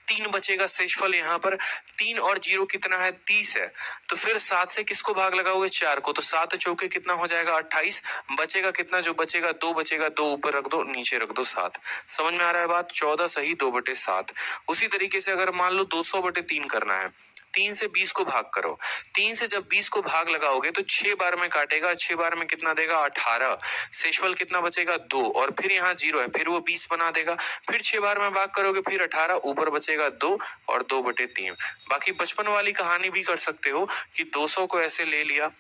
3 बचेगा शेषफल, यहाँ पर 3 और 0 कितना है, 30 है। तो फिर 7 से किसको भाग लगाओगे, 4 को, तो 7 चौके कितना हो जाएगा, 28। बचेगा कितना, जो बचेगा 2 बचेगा, 2 ऊपर रख दो, नीचे रख दो 7। समझ में आ रहा है बात, 14 सही 2/7। उसी तरीके से अगर मान लो 200/3 करना है, 3 से 20 को भाग करो। 3 से जब 20 को भाग लगाओगे तो 6 बार में काटेगा, 6 बार में कितना देगा, 18। शेषफल कितना बचेगा, 2, और फिर यहाँ 0 है, फिर वो 20 बना देगा। फिर 6 बार में भाग करोगे, फिर 18, ऊपर बचेगा 2 और 2/3। बाकी बचपन वाली कहानी भी कर सकते हो कि 200 को ऐसे ले लिया,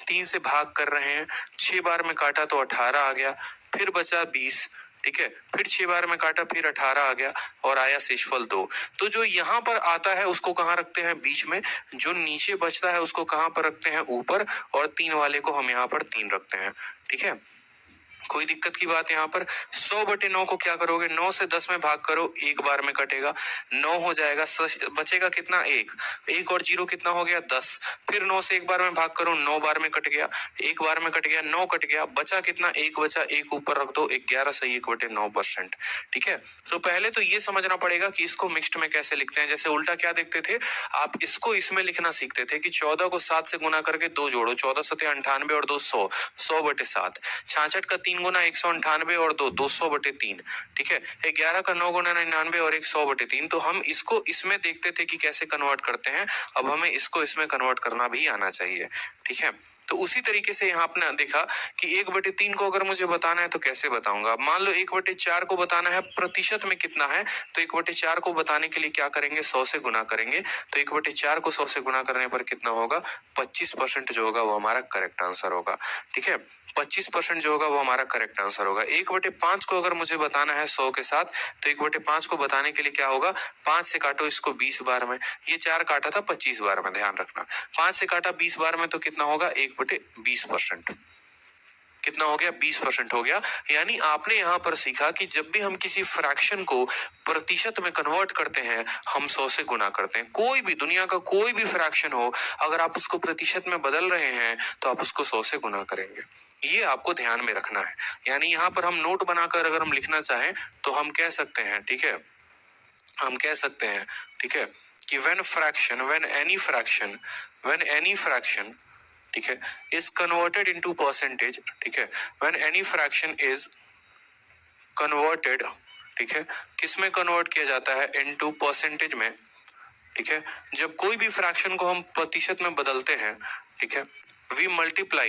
3 से भाग कर रहे हैं, 6 बार में काटा तो 18 आ गया, फिर बचा 20, ठीक है, फिर 6 बार में काटा, फिर 18 आ गया और आया शेषफल 2। तो जो यहाँ पर आता है उसको कहाँ रखते हैं, बीच में। जो नीचे बचता है उसको कहाँ पर रखते हैं, ऊपर। और 3 वाले को हम यहाँ पर 3 रखते हैं, ठीक है। कोई दिक्कत की बात यहाँ पर। 100/9 को क्या करोगे, 9 से 10 में भाग करो, एक बार में कटेगा, 9 हो जाएगा, बचेगा कितना, 1। 1 और 0 कितना हो गया, 10। फिर 9 से एक बार में भाग करो, 9 बार में कट गया, एक बार में कट गया, 9 कट गया, बचा कितना, 1 बचा, 1 ऊपर रख दो, 11 सही 1/9%, ठीक है। तो पहले तो ये समझना पड़ेगा कि इसको मिक्स्ड में कैसे लिखते हैं। जैसे उल्टा क्या देखते थे आप, इसको इसमें लिखना सीखते थे कि 14 को 7 से गुना करके 2 जोड़ो, 14 7 98 और 2 100, 100/7। 66 का 3 गुना 198 और 2 200/3, ठीक है। 11 का 9 गुना 99 और 100/3। तो हम इसको इसमें देखते थे कि कैसे कन्वर्ट करते हैं, अब हमें इसको इसमें कन्वर्ट करना भी आना चाहिए, ठीक है। तो उसी तरीके से यहाँ आपने देखा कि 1/3 को अगर मुझे बताना है तो कैसे बताऊंगा। मान लो 1/4 को बताना है प्रतिशत में कितना है, तो 1/4 को बताने के लिए क्या करेंगे, 100 से गुना करेंगे। तो 1/4 को 100 से गुना करने पर कितना होगा, 25% जो होगा वो हमारा करेक्ट आंसर होगा, ठीक है। 25% जो होगा वो हमारा करेक्ट आंसर होगा। 1/5 को अगर मुझे बताना है 100 के साथ, तो 1/5 को बताने के लिए क्या होगा, 5 से काटो इसको 20 बार में, ये 4 काटा था 25 बार में, ध्यान रखना। 5 से काटा 20 बार में तो कितना होगा, 1/20%। कितना हो गया, 20% हो गया। यानी आपने यहाँ पर सीखा कि जब भी हम किसी फ्रैक्शन को प्रतिशत में कन्वर्ट करते हैं, हम 100 से गुना करते हैं। कोई भी दुनिया का कोई भी फ्रैक्शन हो, अगर आप उसको प्रतिशत में बदल रहे हैं तो आप उसको 100 से गुना करेंगे। ये आपको ध्यान में रखना है। यानी यहाँ पर हम नोट बनाकर अगर हम लिखना चाहें तो हम कह सकते हैं, ठीक है, हम कह सकते हैं, ठीक है, कि when any fraction, ठीक है, is converted into percentage, ठीक है, when any fraction is converted, ठीक है, किस में कन्वर्ट किया जाता है, into परसेंटेज में, ठीक है। जब कोई भी फ्रैक्शन को हम प्रतिशत में बदलते हैं, ठीक है, we multiply,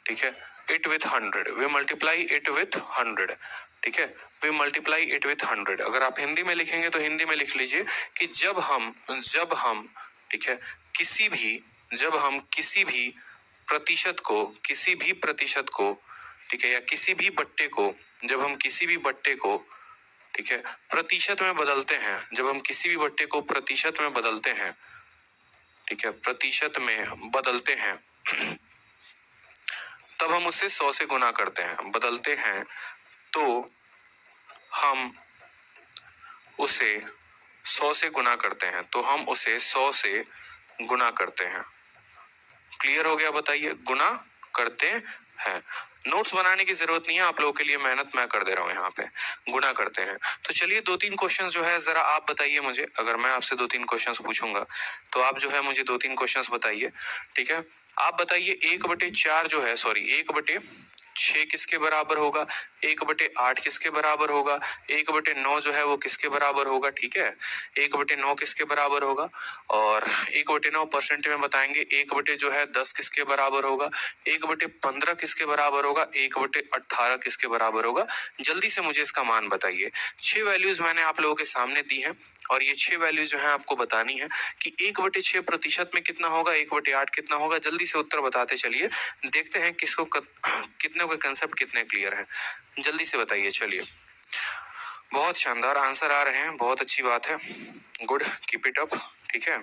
ठीक है, it with 100, we multiply it with 100, ठीक है, we multiply it with 100। अगर आप हिंदी में लिखेंगे तो हिंदी में लिख लीजिए कि जब हम, ठीक है, जब हम किसी भी प्रतिशत को, ठीक है, या किसी भी बट्टे को, जब हम किसी भी बट्टे को, ठीक है, प्रतिशत में बदलते हैं, जब हम किसी भी बट्टे को प्रतिशत में बदलते हैं, ठीक है, प्रतिशत में बदलते हैं, तब हम उसे 100 से गुना करते हैं। बदलते हैं तो हम उसे 100 से गुना करते हैं, तो हम उसे 100 से गुना करते हैं। क्लियर हो गया, बताइए, गुना करते हैं। नोट्स बनाने की जरूरत नहीं है, आप लोगों के लिए मेहनत मैं कर दे रहा हूँ यहाँ पे, गुना करते हैं। तो चलिए 2-3 क्वेश्चन जो है जरा आप बताइए मुझे। अगर मैं आपसे 2-3 क्वेश्चन पूछूंगा तो आप जो है मुझे 2-3 क्वेश्चन बताइए, ठीक है। आप बताइए 1/4 जो है, 1/6 किसके बराबर होगा, 1/8 किसके बराबर होगा, 1/9 जो है वो किसके बराबर होगा, ठीक है, 1/9 किसके बराबर होगा, और 1/9 परसेंट में बताएंगे, 1/10 किसके बराबर होगा, 1/15 किसके बराबर होगा, 1/18 किसके बराबर होगा। जल्दी से मुझे इसका मान बताइए। 6 वैल्यूज मैंने आप लोगों के सामने दी है और ये 6 वैल्यूज जो है आपको बतानी है कि 1/6 प्रतिशत में कितना होगा, 1/8 कितना होगा। जल्दी से उत्तर बताते चलिए, देखते हैं किसको कितने कितने को कंसेप्ट कितने क्लियर है, जल्दी से बताइए। चलिए, बहुत शानदार आंसर आ रहे हैं, बहुत अच्छी बात है, गुड, कीप इट अप। ठीक है,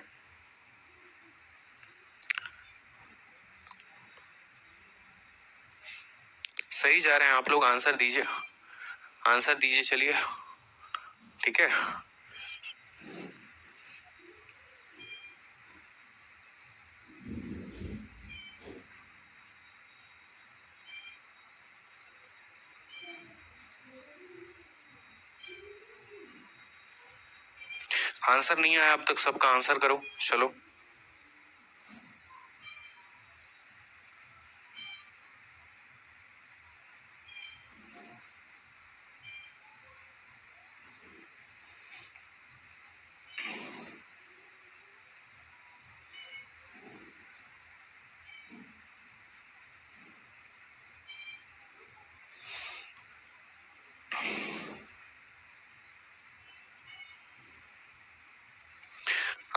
सही जा रहे हैं आप लोग, आंसर दीजिए, आंसर दीजिए। चलिए, ठीक है, आंसर नहीं आया अब तक, सबका आंसर करो। चलो,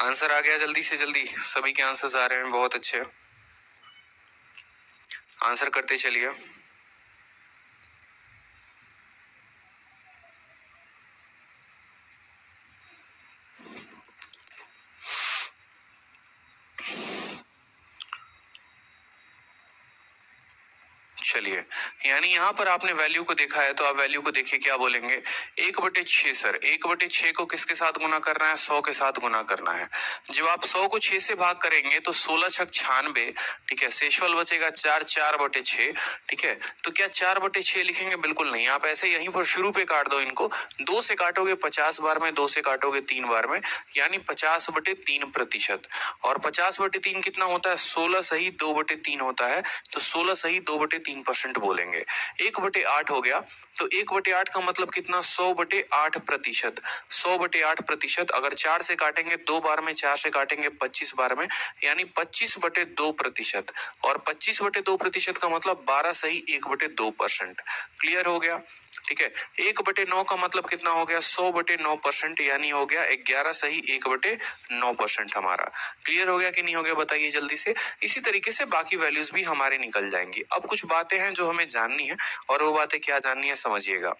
आंसर आ गया, जल्दी से जल्दी, सभी के आंसर्स आ रहे हैं, बहुत अच्छे, आंसर करते चलिए। चलिए, यानी यहाँ पर आपने वैल्यू को देखा है, तो आप वैल्यू को देखिए, क्या बोलेंगे, 1/6 सर, 1/6 को किसके साथ गुना करना है, 100 के साथ गुना करना है। जब आप 100 को 6 से भाग करेंगे तो 16 छक 96, ठीक है, शेषफल बचेगा 4, 4/6, ठीक है। तो क्या 4/6 लिखेंगे? बिल्कुल नहीं, आप ऐसे यहीं पर शुरू पे काट दो इनको, 2 से काटोगे 50 बार में, 2 से काटोगे 3 बार में, यानी 50/3%। और 50/3 कितना होता है, 16 सही 2/3 होता है, तो 16 सही 2/3% बोलेंगे। 1/8 हो गया, तो 1/8 का मतलब कितना, 100/8%, 100/8%। अगर 4 से काटेंगे 2 बार में, 4 से काटेंगे 25 बार में, यानी 25/2%। और 25/2% का मतलब 12 सही 1/2%। क्लियर हो गया, ठीक है। 1/9 का मतलब कितना हो गया, 100/9%, यानी हो गया 11 सही 1/9% हमारा। क्लियर हो गया कि नहीं हो गया, बताइए जल्दी से। इसी तरीके से बाकी वैल्यूज भी हमारे निकल जाएंगी। अब कुछ बातें हैं जो हमें जाननी है, और वो बातें क्या जाननी है, समझिएगा।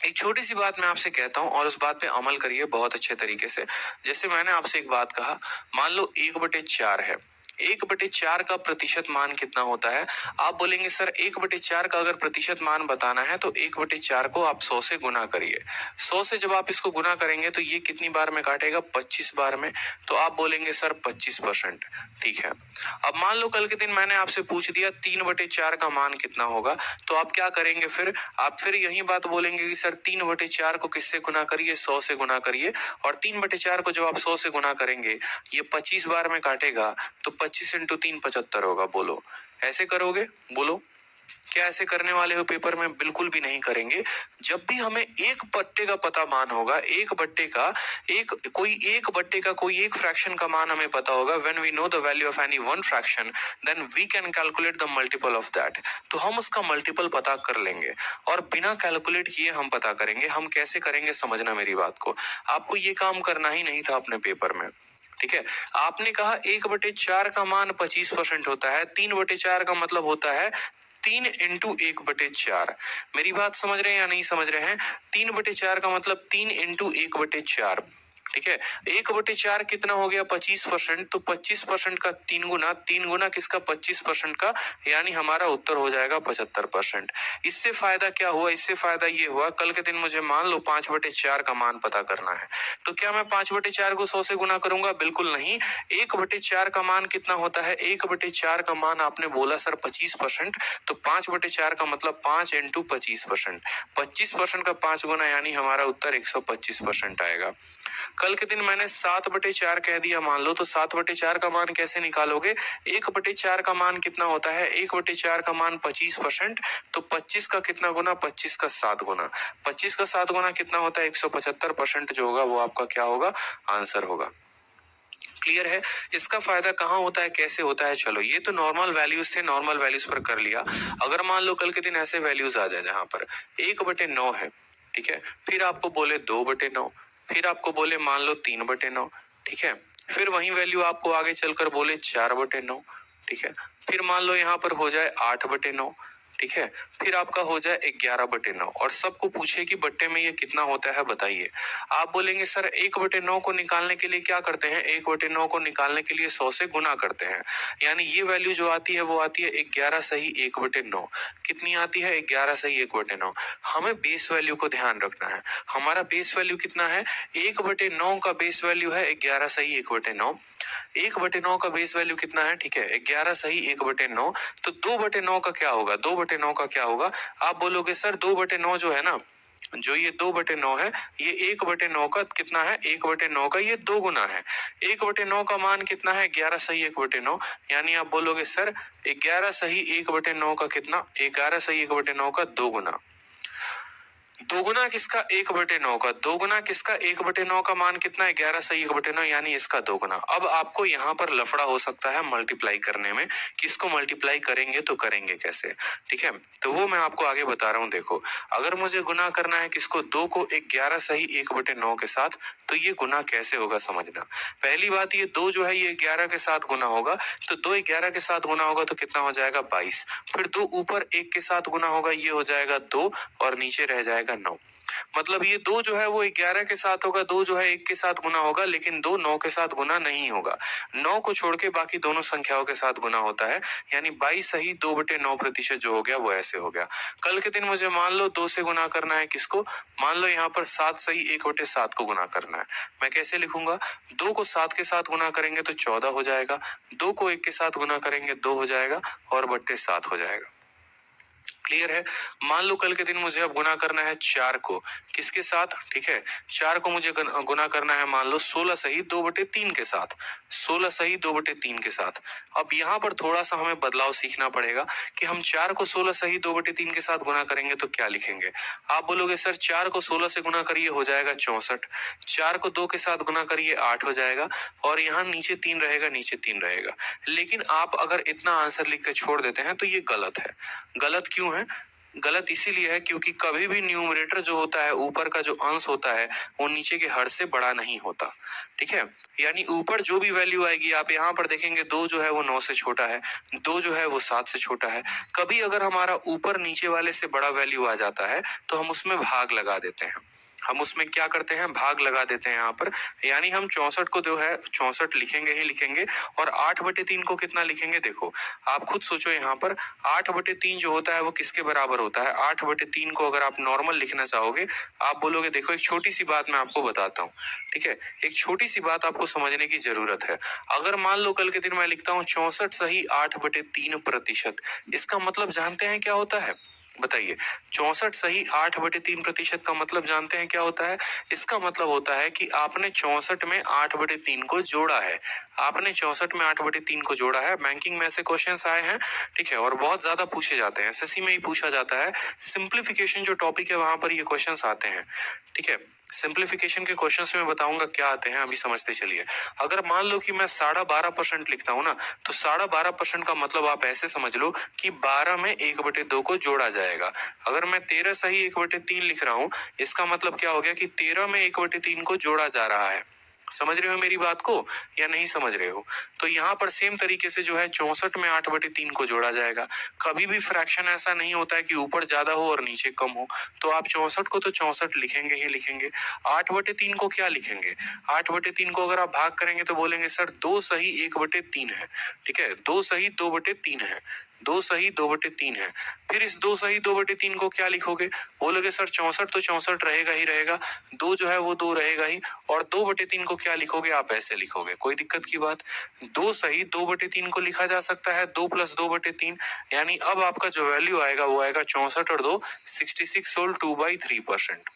एक छोटी सी बात मैं आपसे कहता हूं, और उस बात पे अमल करिए बहुत अच्छे तरीके से। जैसे मैंने आपसे एक बात कहा, मान लो 1/4 है, 1/4 का प्रतिशत मान कितना होता है? आप बोलेंगे सर 1/4 का अगर प्रतिशत मान बताना है तो 1/4 को आप 100 से गुना करिए। 100 से जब आप इसको गुना करेंगे तो ये कितनी बार में काटेगा, 25 बार में, तो आप बोलेंगे सर 25%, ठीक है। अब मान लो कल के दिन मैंने आपसे पूछ दिया 3/4 का मान कितना होगा, तो आप क्या करेंगे फिर? आप फिर यही बात बोलेंगे कि सर 3/4 को किससे गुना करिए, 100 से गुना करिए। और 3/4 को जब आप 100 से गुना करेंगे, ये 25 बार में काटेगा, तो 25 × 3 75 होगा। बोलो, ऐसे करोगे? बोलो, क्या ऐसे करने वाले हो पेपर में? बिल्कुल भी नहीं करेंगे। जब भी हमें एक बट्टे का पता मान होगा, एक बट्टे का कोई एक फ्रैक्शन का मान हमें पता होगा, when we know the value of any one fraction, then we can calculate the multiple of that. तो हम उसका मल्टीपल पता कर लेंगे, और बिना कैलकुलेट किए हम पता करेंगे। हम कैसे करेंगे, समझना मेरी बात को। आपको ये काम करना ही नहीं था अपने पेपर में, ठीक है। आपने कहा 1/4 का मान 25% होता है, 3/4 का मतलब होता है 3 × 1/4। मेरी बात समझ रहे हैं या नहीं समझ रहे हैं? 3/4 का मतलब 3 × 1/4, ठीक है। 1/4 कितना हो गया, 25%, तो 25% का 3 गुना किसका, 25% का, यानी हमारा उत्तर हो जाएगा 75%। इससे फायदा क्या हुआ? इससे फायदा ये हुआ, कल के दिन मुझे मान लो 5/4 का मान पता करना है, तो क्या मैं 5/4 को 100 से गुना करूंगा? बिल्कुल नहीं। 1/4 का मान कितना होता है? 1/4 का मान आपने बोला सर 25%, तो 5/4 का मतलब 5 × 25%, 25% का 5 गुना, यानी हमारा उत्तर 125% आएगा। कल के दिन मैंने 7/4 कह दिया मान लो, तो 7/4 का मान कैसे निकालोगे? 1/4 का मान कितना होता है? 1/4 का मान 25%, तो 25 का कितना गुना, 25 का 7 गुना, 25 का 7 गुना कितना होता है? 175% जो होगा वो आपका क्या होगा, आंसर होगा। क्लियर है? इसका फायदा कहाँ होता है, कैसे होता है? चलो, ये तो नॉर्मल वैल्यूज थे, नॉर्मल वैल्यूज पर कर लिया। अगर मान लो कल के दिन ऐसे वैल्यूज आ जाए जहां पर 1/9 है, ठीक है, फिर आपको बोले 2/9, फिर आपको बोले मान लो 3/9, ठीक है, फिर वही वैल्यू आपको आगे चलकर बोले 4/9, ठीक है, फिर मान लो यहाँ पर हो जाए 8/9, ठीक है। फिर आपका हो जाए 11/9 और सबको पूछे कि बट्टे में ये कितना होता है बताइए। आप बोलेंगे सर 1/9 को निकालने के लिए क्या करते हैं, 1/9 को निकालने के लिए 100 से गुना करते हैं, यानी ये वैल्यू जो आती है वो आती है 11 सही 1/9। कितनी आती है, 11 सही 1/9। हमें बेस वैल्यू को ध्यान रखना है। हमारा बेस वैल्यू कितना है, 1/9 का बेस वैल्यू है 11 सही 1/9। 1/9 का बेस वैल्यू कितना है, ठीक है, 11 सही 1/9। तो 2/9 का क्या होगा, 2/9 का क्या होगा। आप बोलोगे सर 2/9 जो है ना, जो ये 2/9 है, ये 1/9 का कितना है, 1/9 का ये 2 गुना है। 1/9 का मान कितना है, 11 सही 1/9। यानी आप बोलोगे सर 11 सही 1/9 का कितना, 11 सही 1/9 का 2 गुना। दोगुना किसका, 1/9 का। दोगुना किसका, 1/9 का मान कितना है, 11 सही 1/9, यानी इसका दोगुना। अब आपको यहाँ पर लफड़ा हो सकता है मल्टीप्लाई करने में, किसको मल्टीप्लाई करेंगे तो करेंगे कैसे, ठीक है। तो वो मैं आपको आगे बता रहा हूँ। देखो, अगर मुझे गुना करना है किसको, 2 को 11 सही 1/9 के साथ, तो ये गुना कैसे होगा समझना। पहली बात, ये 2 जो है ये 11 के साथ गुना होगा, तो 2 11 के साथ गुना होगा तो कितना हो जाएगा, 22। फिर 2 ऊपर 1 के साथ गुना होगा, ये हो जाएगा 2 और नीचे रह जाएगा 9। मतलब ये 2 जो है वो 11 के साथ होगा, 2 जो है 1 के साथ गुना होगा, लेकिन 2 9 के साथ गुना नहीं होगा। 9 को छोड़ के बाकी दोनों संख्याओं के साथ गुना होता है, यानी 22 सही 2/9% जो हो गया वो ऐसे हो गया। कल के दिन मुझे मान लो 2 से गुना करना है किसको, मान लो यहाँ पर 7 सही 1/7 को गुना करना है। मैं कैसे लिखूंगा, 2 को 7 के साथ गुना करेंगे तो 14 हो जाएगा, 2 को 1 के साथ गुना करेंगे 2 हो जाएगा और बट्टे 7 हो जाएगा। क्लियर है। मान लो कल के दिन मुझे अब गुना करना है 4 को किसके साथ, ठीक है, 4 को मुझे गुना करना है मान लो 16 सही 2/3 के साथ, 16 सही 2/3 के साथ। अब यहाँ पर थोड़ा सा हमें बदलाव सीखना पड़ेगा कि हम 4 को 16 सही 2/3 के साथ गुना करेंगे तो क्या लिखेंगे। आप बोलोगे सर 4 को 16 से गुना करिए हो जाएगा 64, 4 को 2 के साथ गुना करिए 8 हो जाएगा और यहाँ नीचे 3 रहेगा, नीचे 3 रहेगा। लेकिन आप अगर इतना आंसर लिख के छोड़ देते हैं तो ये गलत है। गलत क्यों है, गलत इसीलिए है क्योंकि कभी भी न्यूमरेटर जो होता है, ऊपर का जो अंश होता है, वो नीचे के हर से बड़ा नहीं होता, ठीक है। यानी ऊपर जो भी वैल्यू आएगी, आप यहाँ पर देखेंगे 2 जो है वो 9 से छोटा है, 2 जो है वो 7 से छोटा है। कभी अगर हमारा ऊपर नीचे वाले से बड़ा वैल्यू आ जाता है तो हम उसमें भाग लगा देते हैं। हम उसमें क्या करते हैं, भाग लगा देते हैं यहाँ पर। यानी हम 64 को जो है 64 लिखेंगे ही लिखेंगे और 8/3 को कितना लिखेंगे। देखो आप खुद सोचो, यहाँ पर 8/3 जो होता है वो किसके बराबर होता है। 8/3 को अगर आप नॉर्मल लिखना चाहोगे, आप बोलोगे, देखो एक छोटी सी बात मैं आपको बताता हूँ, ठीक है, एक छोटी सी बात आपको समझने की जरूरत है। अगर मान लो कल के दिन मैं लिखता हूँ 64 सही 8/3%, इसका मतलब जानते हैं क्या होता है, बताइए। 64 सही 8/3% का मतलब जानते हैं क्या होता है। इसका मतलब होता है कि आपने 64 में 8/3 को जोड़ा है, आपने 64 में 8/3 को जोड़ा है। बैंकिंग में ऐसे क्वेश्चंस आए हैं, ठीक है, और बहुत ज्यादा पूछे जाते हैं, एसएससी में ही पूछा जाता है। सिंप्लीफिकेशन जो टॉपिक है वहां पर ये क्वेश्चंस आते हैं, ठीक है। सिंप्लीफिकेशन के क्वेश्चंस में बताऊंगा क्या आते हैं, अभी समझते चलिए। अगर मान लो कि मैं 12.5% लिखता हूँ ना, तो 12.5% का मतलब आप ऐसे समझ लो कि 12 में 1/2 को जोड़ा जाएगा। अगर मैं 13 सही 1/3 लिख रहा हूँ, इसका मतलब क्या हो गया कि 13 में 1/3 को जोड़ा जा रहा है। समझ रहे हो मेरी बात को या नहीं समझ रहे हो। तो यहाँ पर सेम तरीके से जो है 64 में 8/3 को जोड़ा जाएगा। कभी भी फ्रैक्शन ऐसा नहीं होता है कि ऊपर ज्यादा हो और नीचे कम हो। तो आप 64 को तो 64 लिखेंगे ही लिखेंगे। 8/3 को क्या लिखेंगे, 8/3 को अगर आप भाग करेंगे तो बोलेंगे सर 2 सही 1/3 है, ठीक है, 2 सही 2/3 है, 2 सही 2/3 है। फिर इस 2 सही 2/3 को क्या लिखोगे, बोलोगे सर 64 तो 64 रहेगा ही रहेगा, 2 जो है वो 2 रहेगा ही, और 2/3 को क्या लिखोगे, आप ऐसे लिखोगे, कोई दिक्कत की बात। 2 सही 2/3 को लिखा जा सकता है 2 + 2/3, यानी अब आपका जो वैल्यू आएगा वो आएगा 64 और 2 66 होल 2/3%,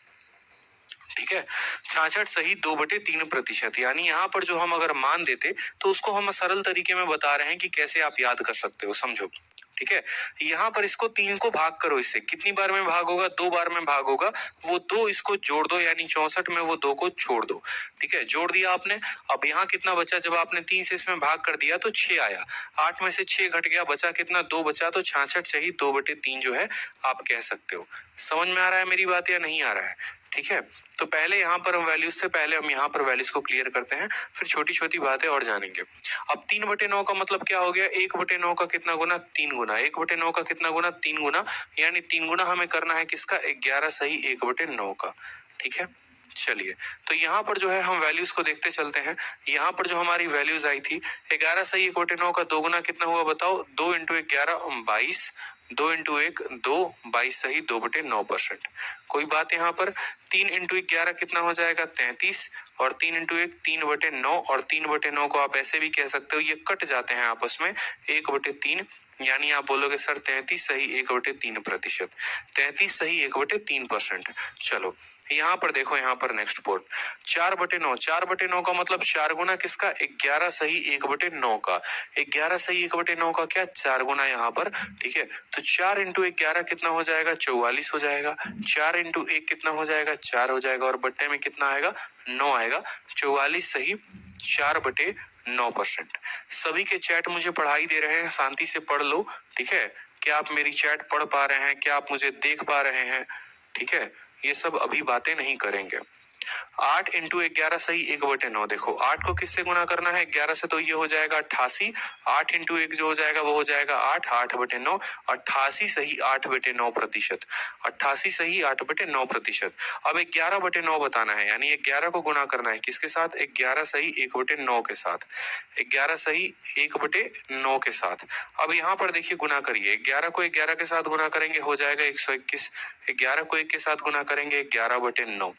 ठीक है। 66 सही 2/3%। यानी यहाँ पर जो हम अगर मान देते तो उसको हम सरल तरीके में बता रहे हैं कि कैसे आप याद कर सकते हो, समझो, ठीक है। यहाँ पर इसको 3 को भाग करो, इससे कितनी बार में भाग होगा, 2 बार में भाग होगा। वो 2 इसको जोड़ दो, यानी 64 में वो 2 को छोड़ दो, ठीक है, जोड़ दिया आपने। अब यहाँ कितना बचा, जब आपने 3 से इसमें भाग कर दिया तो 6 आया, 8 में से 6 घट गया, बचा कितना, 2 बचा। तो 66 सही 2/3 जो है आप कह सकते हो। समझ में आ रहा है मेरी बात या नहीं आ रहा है, ठीक है। तो पहले यहाँ पर हम वैल्यूज से पहले हम यहाँ पर वैल्यूज को क्लियर करते हैं, फिर छोटी छोटी बातें और जानेंगे। अब 3/9 का मतलब क्या हो गया, 1/9 का कितना गुना, 3 गुना। 1/9 का कितना गुना, 3 गुना, यानी 3 गुना हमें करना है किसका, 11 सही 1/9 का। ठीक है, चलिए तो यहाँ पर जो है हम वैल्यूज को देखते चलते हैं। यहाँ पर जो हमारी वैल्यूज आई थी 11 सही 1/9 का 2 गुना कितना हुआ बताओ, 2 × 1 11 22, 2 × 1 2, 22 सही 2/9%। कोई बात यहाँ पर, 3 × 1 11 कितना हो जाएगा 33, और 3 × 1 3/9, और 3/9 को आप ऐसे भी कह सकते हो, ये कट जाते हैं आपस में 1/3, यानी आप बोलोगे सर 33 सही 1/3%, 33 सही 1/3%। चलो यहाँ पर देखो, यहाँ पर नेक्स्ट बोर्ड 4/9, 4/9 का मतलब 4 गुना किसका, 11 सही 1/9 का। 11 सही 1/9 का क्या, 4 गुना यहाँ पर। ठीक है, तो 4 × 1 11 कितना हो जाएगा, 44 हो जाएगा। 4 × 1 कितना हो जाएगा, 4 हो जाएगा, और बट्टे में कितना आएगा, 9 आएगा। 44 सही 4/9%। सभी के चैट मुझे पढ़ाई दे रहे हैं, शांति से पढ़ लो। ठीक है, क्या आप मेरी चैट पढ़ पा रहे हैं, क्या आप मुझे देख पा रहे हैं? ठीक है, ये सब अभी बातें नहीं करेंगे। 8 × 11 सही 1/9। देखो 8 को किससे गुना करना है, 11 से, तो ये हो जाएगा 88। 8 × 1 जो हो जाएगा वो हो जाएगा 8, 8/9, 88 सही 8/9%। 88 सही 8/9%। अब 11/9 बताना है, यानी 11 को गुना करना है किसके साथ, 11 सही 1/9 के साथ। 11 सही 1/9 के साथ। अब यहाँ पर देखिए गुना करिए, 11 को 11 के साथ गुना करेंगे हो जाएगा 121। 11 को 1 के साथ गुना करेंगे 11/9।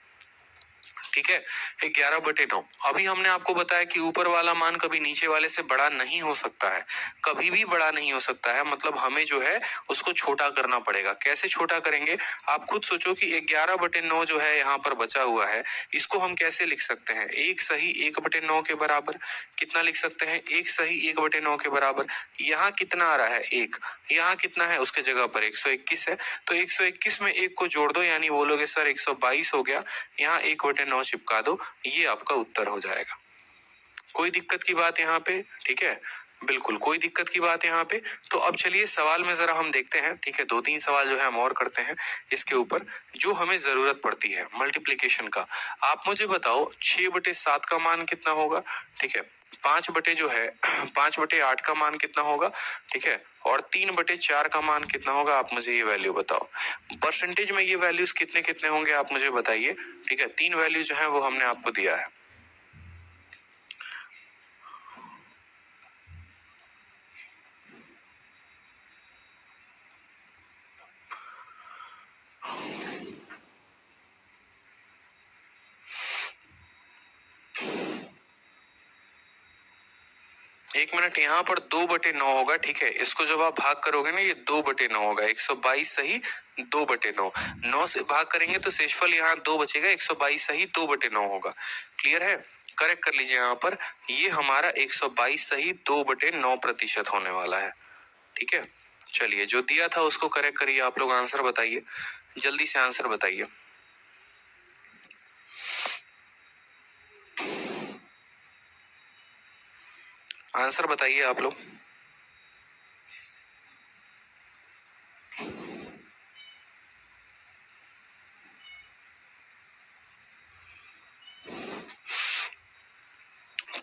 ठीक है, 11/9। अभी हमने आपको बताया कि ऊपर वाला मान कभी नीचे वाले से बड़ा नहीं हो सकता है, कभी भी बड़ा नहीं हो सकता है। मतलब हमें जो है उसको छोटा करना पड़ेगा। कैसे छोटा करेंगे, आप खुद सोचो कि 11/9 जो है यहाँ पर बचा हुआ है, इसको हम कैसे लिख सकते हैं, 1 सही 1/9 के बराबर। कितना लिख सकते हैं, 1 सही 1/9 के बराबर। यहाँ कितना आ रहा है, 1, यहाँ कितना है, उसके जगह पर 121 है, तो 121 में 1 को जोड़ दो, यानी बोलोगे सर 122 हो गया, यहाँ 1/9 चिपका दो, ये आपका उत्तर हो जाएगा। कोई दिक्कत की बात यहाँ पे? ठीक है, बिल्कुल कोई दिक्कत की बात यहाँ पे। तो अब चलिए सवाल में जरा हम देखते हैं। ठीक है, 2-3 सवाल जो है हम और करते हैं इसके ऊपर, जो हमें जरूरत पड़ती है मल्टीप्लिकेशन का। आप मुझे बताओ 6/7 का मान कितना होगा। ठीक है, 5/8 का मान कितना होगा। ठीक है, और 3/4 का मान कितना होगा, आप मुझे ये वैल्यू बताओ। परसेंटेज में ये वैल्यूज कितने कितने होंगे आप मुझे बताइए। ठीक है, 3 वैल्यू जो है वो हमने आपको दिया है। एक मिनट, यहाँ पर 2/9 होगा। ठीक है, इसको जब आप भाग करोगे ना, ये 2/9 होगा। 122 सही 2/9, 9 से भाग करेंगे तो शेषफल यहाँ 2 बचेगा, 122 सही 2/9 होगा। क्लियर है, करेक्ट कर लीजिए यहाँ पर, ये हमारा 122 सही 2/9% होने वाला है। ठीक है, चलिए जो दिया था उसको करेक्ट करिए। आप लोग आंसर बताइए, जल्दी से आंसर बताइए। आंसर बताइए आप लोग।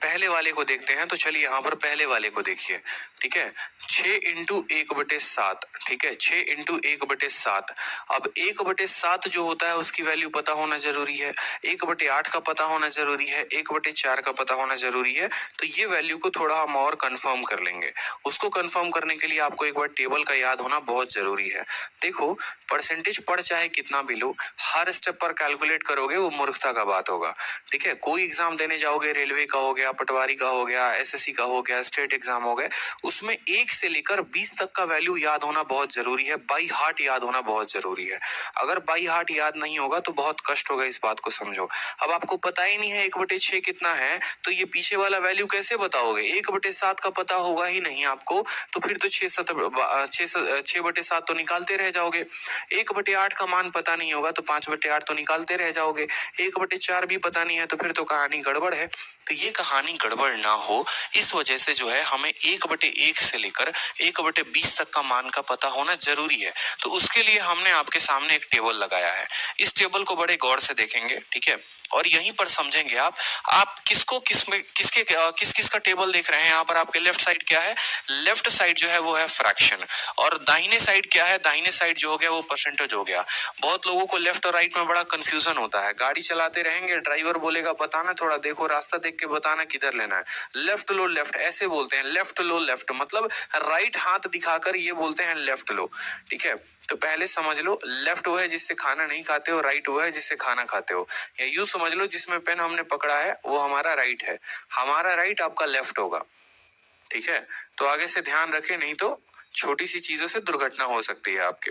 पहले वाले को देखते हैं, तो चलिए यहाँ पर पहले वाले को देखिए। ठीक है, 6 × 1/7। ठीक है, 6 × 1/7। अब 1/7 जो होता है उसकी वैल्यू पता होना जरूरी है, 1/8 का पता होना जरूरी है, 1/4 का पता होना जरूरी है। तो ये वैल्यू को थोड़ा हम और कंफर्म कर लेंगे। उसको कंफर्म करने के लिए आपको एक बार टेबल का याद होना बहुत जरूरी है। देखो, परसेंटेज पढ़ चाहे कितना भी लो, हर स्टेप पर कैलकुलेट करोगे वो मूर्खता का बात होगा। ठीक है, कोई एग्जाम देने जाओगे, रेलवे का हो गया, पटवारी का हो गया, एसएससी का हो गया, स्टेट एग्जाम हो गए, उसमें 1 से लेकर 20 तक का वैल्यू याद होना बहुत जरूरी है, बाई हार्ट याद होना बहुत जरूरी है। अगर बाई हार्ट याद नहीं होगा तो बहुत कष्ट होगा, इस बात को समझो। अब आपको पता ही नहीं है 1/6 कितना है, तो ये पीछे वाला वैल्यू कैसे बताओगे? 1/7 का पता होगा ही नहीं आपको, तो फिर तो 6/7 तो निकालते रह जाओगे। 1/8 का मान पता नहीं होगा तो 5/8 तो निकालते रह जाओगे। 1/4 भी पता नहीं है तो फिर तो कहानी गड़बड़ है। तो ये कहानी यानी गड़बड़ ना हो, इस वजह से जो है हमें 1/1 से लेकर 1/20 तक का मान का पता होना जरूरी है। तो उसके लिए हमने आपके सामने एक टेबल लगाया है। इस टेबल को बड़े गौर से देखेंगे, ठीक है, और यहीं पर समझेंगे आप किसको किस में किसके किस किस का टेबल देख रहे हैं। यहाँ पर आपके लेफ्ट साइड क्या है, लेफ्ट साइड जो है वो है फ्रैक्शन, और दाहिने साइड क्या है, दाहिने साइड जो हो गया वो परसेंटेज हो गया। बहुत लोगों को लेफ्ट और राइट में बड़ा कंफ्यूजन होता है। गाड़ी चलाते रहेंगे, ड्राइवर बोलेगा बताना, थोड़ा देखो रास्ता देख के बताना किधर लेना है, लेफ्ट लो लेफ्ट ऐसे बोलते हैं, लेफ्ट लो लेफ्ट मतलब राइट हाथ दिखाकर ये बोलते हैं लेफ्ट लो, ठीक है। तो पहले समझ लो, लेफ्ट वो है जिससे खाना नहीं खाते हो, राइट वो है जिससे खाना खाते हो, या यूं समझ लो जिसमें पेन हमने पकड़ा है वो हमारा राइट है, हमारा राइट आपका लेफ्ट होगा, ठीक है। तो आगे से ध्यान रखें, नहीं तो छोटी सी चीजों से दुर्घटना हो सकती है आपके।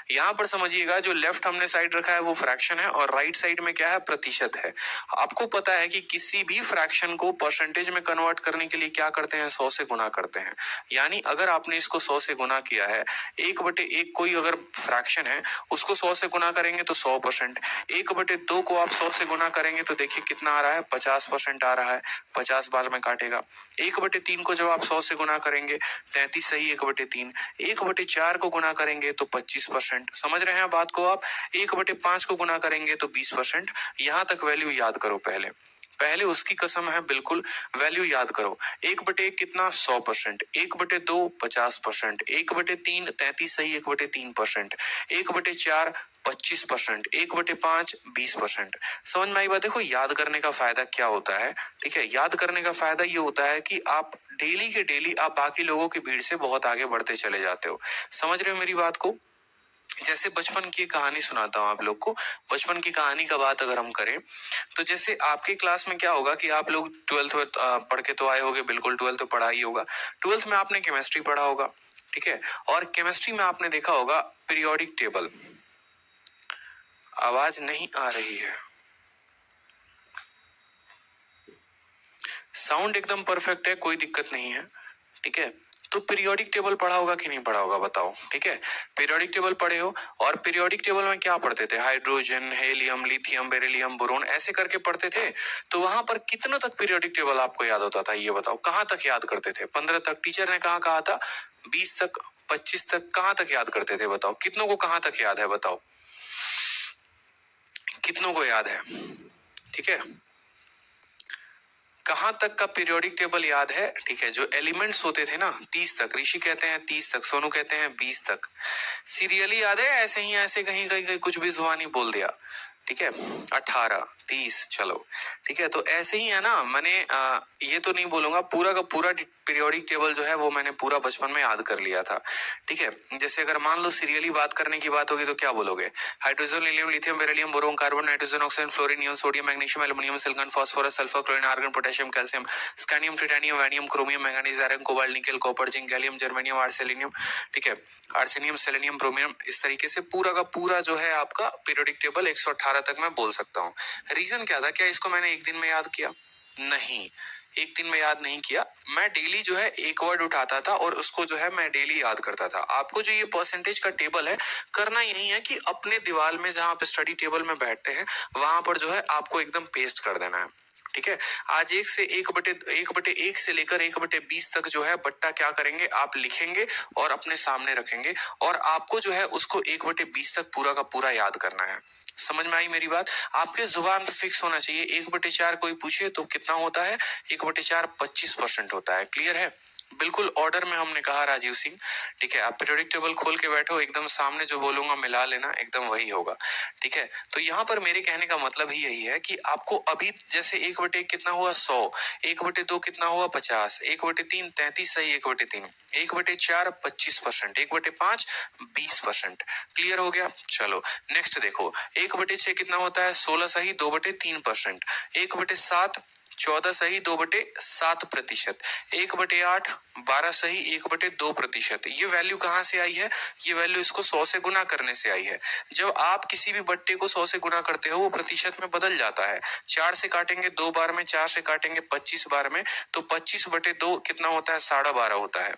यहाँ पर समझिएगा, जो लेफ्ट हमने साइड रखा है वो फ्रैक्शन है, और राइट साइड में क्या है, प्रतिशत है। आपको पता है कि किसी भी फ्रैक्शन को परसेंटेज में कन्वर्ट करने के लिए क्या करते हैं, 100 से गुना करते हैं। यानी अगर आपने इसको 100 से गुना किया है, 1/1 कोई अगर फ्रैक्शन है उसको 100 से गुना करेंगे तो 100%, 1/2 को आप 100 से गुना करेंगे तो देखिए कितना आ रहा है, 50% आ रहा है, 50 बार में काटेगा। 1/3 को जब आप 100 से गुना करेंगे 33 सही 1/3, 1/4 को गुना करेंगे तो 25%, समझ रहे हैं बात को आप। 1/5 को गुना करेंगे तो 20%। यहां तक वैल्यू याद करो, पहले उसकी कसम है, बिल्कुल वैल्यू याद करो। 1/1 कितना, 100%, 1/2 50%, 1/3 33 सही 1/3%, 1/4 25%, 1/5 20%। समझ में आई बात। देखो याद करने का फायदा क्या होता है, ठीक है, याद करने का फायदा ये होता है कि आप डेली के डेली आप बाकी लोगों की भीड़ से बहुत आगे बढ़ते चले जाते हो। समझ रहे हो मेरी बात को। जैसे बचपन की कहानी सुनाता हूँ आप लोग को। बचपन की कहानी का बात अगर हम करें तो जैसे आपके क्लास में क्या होगा कि आप लोग 12th पढ़ के तो आए होगे, बिल्कुल 12th तो पढ़ा ही होगा। 12th में आपने केमिस्ट्री पढ़ा होगा, ठीक है, और केमिस्ट्री में आपने देखा होगा पीरियोडिक टेबल। आवाज नहीं आ रही है, साउंड एकदम परफेक्ट है, कोई दिक्कत नहीं है, ठीक है। तो पीरियोडिक टेबल पढ़ा होगा कि नहीं पढ़ा होगा बताओ, ठीक है। पीरियोडिक टेबल पढ़े हो, और पीरियोडिक टेबल में क्या पढ़ते थे, hydrogen, helium, lithium, beryllium, boron ऐसे करके पढ़ते थे। तो वहां पर कितनों तक पीरियोडिक टेबल आपको याद होता था, ये बताओ, कहाँ तक याद करते थे। 15 तक टीचर ने कहा था, 20 तक, 25 तक, कहाँ तक याद करते थे बताओ। कितनों को कहाँ तक याद है बताओ, कितनों को याद है, ठीक है। कहां तक का पीरियोडिक टेबल याद है, ठीक है। जो एलिमेंट्स होते थे ना 30 तक, ऋषि कहते हैं 30 तक, सोनू कहते हैं 20 तक। सीरियली याद है, ऐसे ही ऐसे कहीं कहीं कुछ भी जुबानी बोल दिया, ठीक है। 18 30 चलो, ठीक है। तो ऐसे ही है ना, मैंने ये तो नहीं बोलूंगा, पूरा का पूरा पीरियोडिक टेबल जो है वो मैंने पूरा बचपन में याद कर लिया था, ठीक है। जैसे अगर मान लो सीरियली बात करने की बात होगी तो क्या बोलोगे, hydrogen, helium, lithium, beryllium, boron, carbon, nitrogen, oxygen, fluorine, neon, sodium, magnesium, aluminium, silicon, phosphorus, sulphur, chlorine, argon, potassium, calcium, scandium, titanium, वैनियम, chromium, manganese, iron, cobalt, nickel, copper, zinc, gallium, germanium, arsenium, ठीक है, आर्सेनियम, सेलेनियम, ब्रोमियम। इस तरीके से पूरा का पूरा जो है आपका पीरियोडिक टेबल 118 तक मैं बोल सकता हूँ। रीजन क्या था, क्या इसको मैंने एक दिन में याद किया, नहीं, एक दिन में याद नहीं किया। मैं डेली जो है एक वर्ड उठाता था और उसको जो है मैं डेली याद करता था। आपको जो ये परसेंटेज का टेबल है, करना यही है कि अपने दीवार में जहां पे स्टडी टेबल में बैठते हैं वहां पर जो है आपको एकदम पेस्ट कर देना है, ठीक है। आज 1/1 से लेकर 1/20 तक जो है बट्टा क्या करेंगे, आप लिखेंगे और अपने सामने रखेंगे, और आपको जो है उसको 1/20 तक पूरा का पूरा याद करना है। समझ में आई मेरी बात। आपके जुबान पे फिक्स होना चाहिए। 1/4 कोई पूछे तो कितना होता है, 1/4 25% होता है। क्लियर है, बिल्कुल ऑर्डर में हमने कहा राजीव सिंह, ठीक है। आप पीरियोडिक टेबल खोल के बैठो, एकदम सामने जो बोलूंगा मिला लेना, एकदम वही होगा, ठीक है। तो यहाँ पर मेरे कहने का मतलब ही यही है कि आपको अभी जैसे 1/1 कितना हुआ, 100, 1/2 कितना हुआ, 50, 1/3 33 सही 1/3, 1/4 25%, 1/5 20%। क्लियर हो गया। चलो नेक्स्ट देखो, 1/6 कितना होता है, 16 सही 2/3%, 1/7 14 सही 2/7%, 1/8 12 सही 1/2%। ये वैल्यू कहाँ से आई है, ये वैल्यू इसको 100 से गुना करने से आई है। जब आप किसी भी बट्टे को 100 से गुना करते हो वो प्रतिशत में बदल जाता है। 4 से काटेंगे 2 बार में, 4 से काटेंगे 25 बार में, तो 25/2 कितना होता है, 12.5 होता है।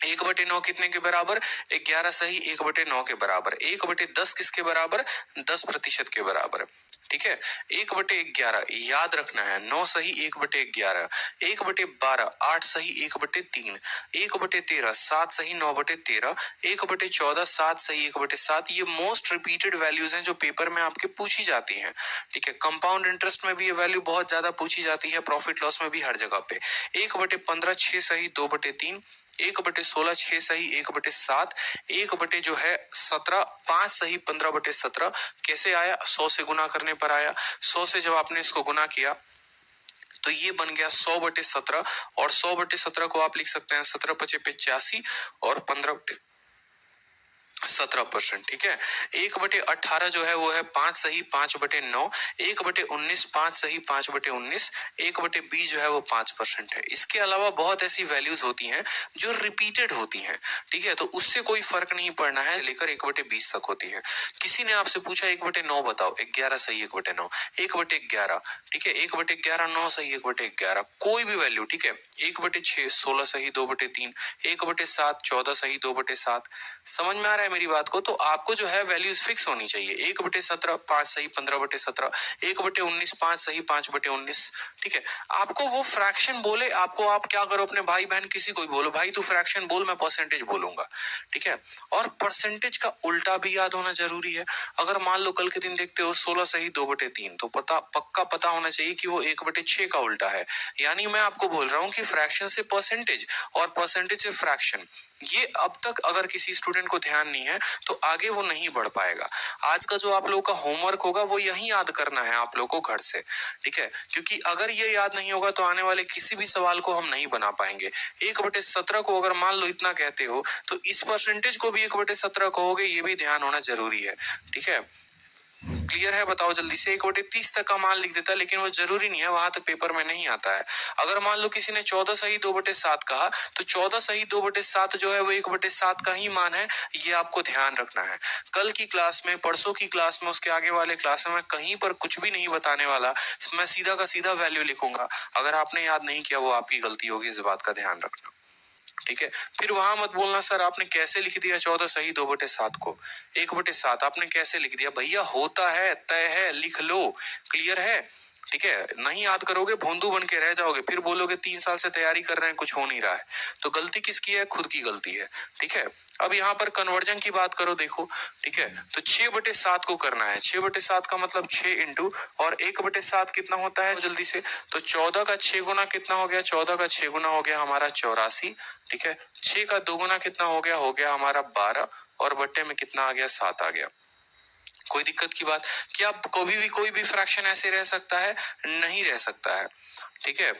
1/9 कितने के बराबर? 11 सही 1/9 के बराबर। 1/10 किसके बराबर? 10% के बराबर। ठीक है, 1/11 याद रखना है, 9 सही 1/11, 1/12 8 सही 1/3, 1/13 7 सही 9/13, 1/14 7 सही 1/7। ये मोस्ट रिपीटेड वैल्यूज हैं जो पेपर में आपके पूछी जाती हैं। ठीक है, कंपाउंड इंटरेस्ट में भी ये वैल्यू बहुत ज्यादा पूछी जाती है, प्रॉफिट लॉस में भी, हर जगह पे। 1/15 6 सही 2/3, 1/16 6 सही 1/7, 1/17 5 सही 15/17। कैसे आया? 100 से गुना करने पर आया। 100 से जब आपने इसको गुना किया तो ये बन गया 100/17, और 100/17 को आप लिख सकते हैं 17×5 = 85 और 15/17%। ठीक है, 1/18 जो है वो है 5 सही 5/9, 1/19 5 सही 5/19, 1/20 जो है वो 5% है। इसके अलावा बहुत ऐसी वैल्यूज होती हैं जो रिपीटेड होती हैं। ठीक है, तो उससे कोई फर्क नहीं पड़ना है, लेकर 1/20 तक होती है। किसी ने आपसे पूछा 1/9 बताओ, 11 सही 1/9, 1/11। ठीक है, 1/11 9 सही 1/11, कोई भी वैल्यू। ठीक है, 1/6 16 सही 2/3, 1/7 14 सही 2/7। समझ में आ रहा है मेरी बात को? तो आपको जो है वैल्यूज फिक्स होनी चाहिए। 1/17 5 सही 15/17, 1/19 5 सही 5/19। ठीक है, आपको वो फ्रैक्शन बोले, आपको आप क्या करो, अपने भाई बहन किसी को भी बोलो, भाई तू फ्रैक्शन बोल, मैं परसेंटेज बोलूंगा। ठीक है, और परसेंटेज का उल्टा भी याद होना जरूरी है। अगर मान लो कल के दिन देखते हो 16 सही 2/3, तो पक्का पता होना चाहिए कि वो 1/6 का उल्टा है। यानी मैं आपको बोल रहा हूँ कि फ्रैक्शन से परसेंटेज और परसेंटेज से फ्रैक्शन, ये अब तक अगर किसी स्टूडेंट को ध्यान नहीं है तो आगे वो नहीं बढ़ पाएगा। आज का जो आप लोगों का होमवर्क होगा वो यही याद करना है आप लोगों को घर से। ठीक है, क्योंकि अगर ये याद नहीं होगा तो आने वाले किसी भी सवाल को हम नहीं बना पाएंगे। 1/17 को अगर मान लो इतना कहते हो तो इस परसेंटेज को भी 1/17 कहोगे, ये भी ध्यान होना जरूरी है। ठीक है, क्लियर है? बताओ जल्दी से। 1/30 तक का मान लिख देता, लेकिन वो जरूरी नहीं है, वहां तक पेपर में नहीं आता है। अगर मान लो किसी ने 14 सही 2/7 कहा, तो 14 सही 2/7 जो है वो 1/7 का ही मान है, ये आपको ध्यान रखना है। कल की क्लास में, परसों की क्लास में, उसके आगे वाले क्लास में मैं कहीं पर कुछ भी नहीं बताने वाला, मैं सीधा का सीधा वैल्यू लिखूंगा। अगर आपने याद नहीं किया वो आपकी गलती होगी, इस बात का ध्यान रखना। ठीक है, फिर वहां मत बोलना सर आपने कैसे लिख दिया 14 सही 2/7 को 1/7, आपने कैसे लिख दिया? भैया होता है, तय है, लिख लो। क्लियर है? ठीक है, नहीं याद करोगे भोंदू बन के रह जाओगे, फिर बोलोगे 3 साल से तैयारी कर रहे हैं कुछ हो नहीं रहा है। तो गलती किसकी है? खुद की गलती है। ठीक है, अब यहाँ पर कन्वर्जन की बात करो, देखो। ठीक है, तो 6/7 को करना है। 6/7 का मतलब 6 इंटू, और 1/7 कितना होता है जल्दी से? तो 14 का 6 गुना कितना हो गया? 14 का 6 गुना हो गया हमारा 84। ठीक है, 6 का 2 गुना कितना हो गया? हो गया हमारा 12, और बट्टे में कितना आ गया? 7 आ गया। कोई दिक्कत की बात? क्या कभी भी कोई भी फ्रैक्शन ऐसे रह सकता है? नहीं रह सकता है। ठीक है,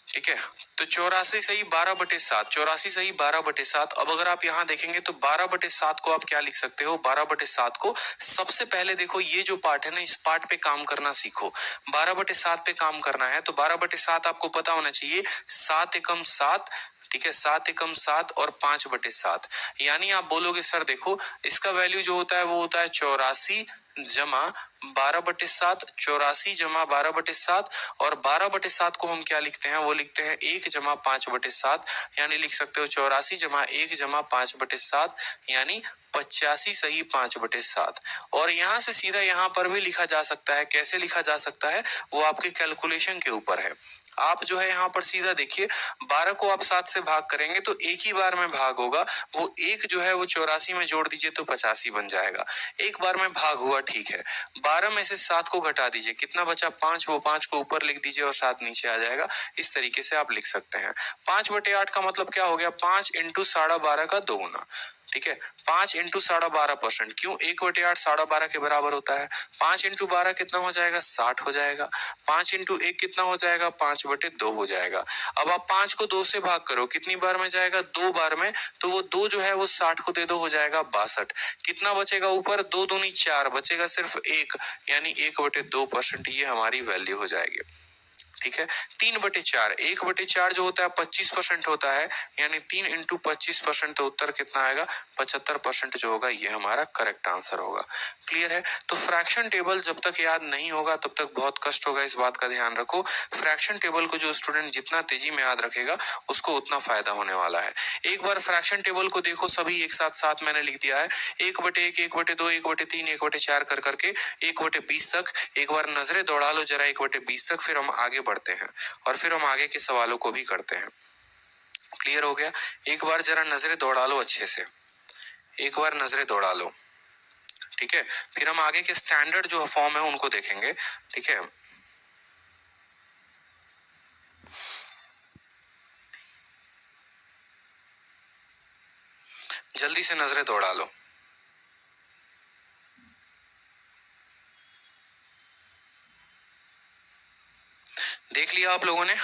ठीक है, तो 84 सही 12/7, 84 सही 12/7। अब अगर आप यहाँ देखेंगे तो 12/7 को आप क्या लिख सकते हो? 12/7 को सबसे पहले देखो, ये जो पार्ट है ना, इस पार्ट पे काम करना सीखो। 12/7 पे काम करना है तो 12/7 आपको पता होना चाहिए, 7 एकम 7। ठीक है, 7 एकम 7 और 5/7। यानी आप बोलोगे सर देखो, इसका वैल्यू जो होता है वो होता है 84 जमा 12/7, 84 जमा 12/7, और 12/7 को हम क्या लिखते हैं? वो लिखते हैं 1 जमा 5/7। यानी लिख सकते हो 84 जमा 1 जमा 5/7, यानी 85 सही 5/7। और यहाँ से सीधा यहाँ पर भी लिखा जा सकता है। कैसे लिखा जा सकता है वो आपके कैलकुलेशन के ऊपर है। आप जो है यहाँ पर सीधा देखिए, 12 को आप 7 से भाग करेंगे तो एक ही बार में भाग होगा। वो एक जो है वो 84 में जोड़ दीजिए तो 85 बन जाएगा। एक बार में भाग हुआ, ठीक है। 12 में से 7 को घटा दीजिए, कितना बचा? 5। वो 5 को ऊपर लिख दीजिए और 7 नीचे आ जाएगा। इस तरीके से आप लिख सकते हैं। 5/8 का मतलब क्या हो गया? 5 इंटू 12.5 का 2 गुना। ठीक है, 5 इंटू 12.5%। क्यों? 1/8 12.5 के बराबर होता है। 5 इंटू 12 कितना हो जाएगा? 60 हो जाएगा। 5 इंटू 1 कितना हो जाएगा? 5/2 हो जाएगा। अब आप 5 को 2 से भाग करो, कितनी बार में जाएगा? 2 बार में। तो वो 2 जो है वो 60 को दे दो, हो जाएगा 62। कितना बचेगा ऊपर? 2 दूनी 4, बचेगा सिर्फ 1, यानी 1/2%। ये हमारी वैल्यू हो जाएगी। ठीक है। 3/4, 1/4 जो होता है 25% होता है, यानी 3 इंटू 25%, तो उत्तर कितना आएगा 75% जो होगा ये हमारा करेक्ट आंसर होगा। क्लियर है। तो फ्रैक्शन टेबल जब तक याद नहीं होगा तब तक बहुत कष्ट होगा, इस बात का ध्यान रखो। फ्रैक्शन टेबल को जो स्टूडेंट जितना तेजी में याद रखेगा उसको उतना फायदा होने वाला है। एक बार फ्रैक्शन टेबल को देखो, सभी एक साथ साथ मैंने लिख दिया है, 1/1, 1/2, 1/3, 1/4 कर करके 1/20 तक। एक बार नजरें दौड़ा लो जरा 1/20 तक, फिर हम आगे बढ़ते हैं और फिर हम आगे के सवालों को भी करते हैं। क्लियर हो गया। एक बार जरा नजरें दौड़ा लो अच्छे से, एक बार नजरें दौड़ा लो, ठीक है। फिर हम आगे के स्टैंडर्ड जो फॉर्म है उनको देखेंगे, ठीक है। जल्दी से नजरें दौड़ा लो। देख लिया आप लोगों ने?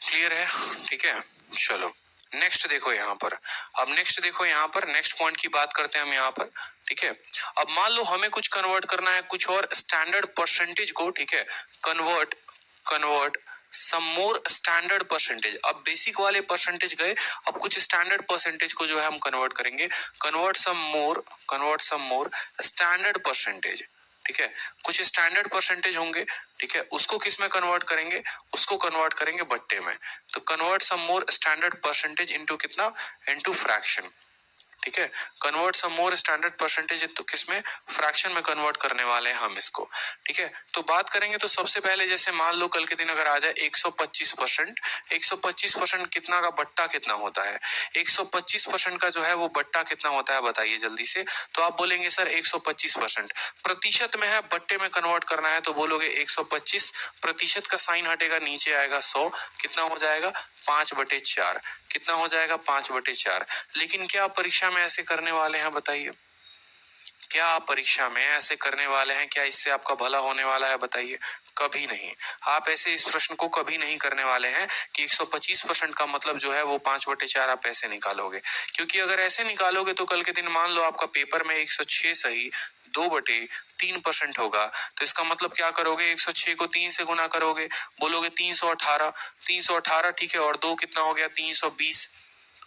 क्लियर है, ठीक है। चलो नेक्स्ट देखो यहाँ पर। अब नेक्स्ट देखो यहाँ पर, नेक्स्ट पॉइंट की बात करते हैं हम यहाँ पर, ठीक है। अब मान लो हमें कुछ कन्वर्ट करना है, कुछ और स्टैंडर्ड परसेंटेज को, ठीक है, कन्वर्ट सम मोर स्टैंडर्ड परसेंटेज। अब बेसिक वाले परसेंटेज गए, अब कुछ स्टैंडर्ड परसेंटेज को जो है हम कन्वर्ट करेंगे। कन्वर्ट सम मोर स्टैंडर्ड परसेंटेज, ठीक है। कुछ स्टैंडर्ड परसेंटेज होंगे, ठीक है, उसको किस में कन्वर्ट करेंगे, उसको कन्वर्ट करेंगे बट्टे में। तो कन्वर्ट सम मोर स्टैंडर्ड परसेंटेज इनटू कितना, इनटू फ्रैक्शन, ठीक है। कन्वर्ट सम मोर स्टैंडर्ड परसेंटेज तो किसमें, फ्रैक्शन में कन्वर्ट करने वाले हैं हम इसको, ठीक है। तो बात करेंगे तो सबसे पहले जैसे मान लो कल के दिन अगर आ जाए 125%, 125% कितना का बट्टा कितना होता है, 125% का जो है वो बट्टा कितना होता है बताइए जल्दी से। तो आप बोलेंगे सर 125% प्रतिशत में है, बट्टे में कन्वर्ट करना है, तो बोलोगे 125, प्रतिशत का साइन हटेगा, नीचे आएगा 100, कितना हो जाएगा 5/4, कितना हो जाएगा 5/4। लेकिन क्या आप परीक्षा में ऐसे करने वाले हैं बताइए, क्या आप परीक्षा में ऐसे करने वाले हैं, क्या इससे आपका भला होने वाला है बताइए? कभी नहीं। आप ऐसे इस प्रश्न को कभी नहीं करने वाले हैं कि 125% का मतलब जो है वो 5/4 आप ऐसे निकालोगे, क्योंकि अगर ऐसे निकालोगे तो कल के दिन मान लो आपका पेपर में 106 सही 2/3% होगा, तो इसका मतलब क्या करोगे, 106 को 3 से गुना करोगे, बोलोगे 318, 318, ठीक है, और 2 कितना हो गया 320,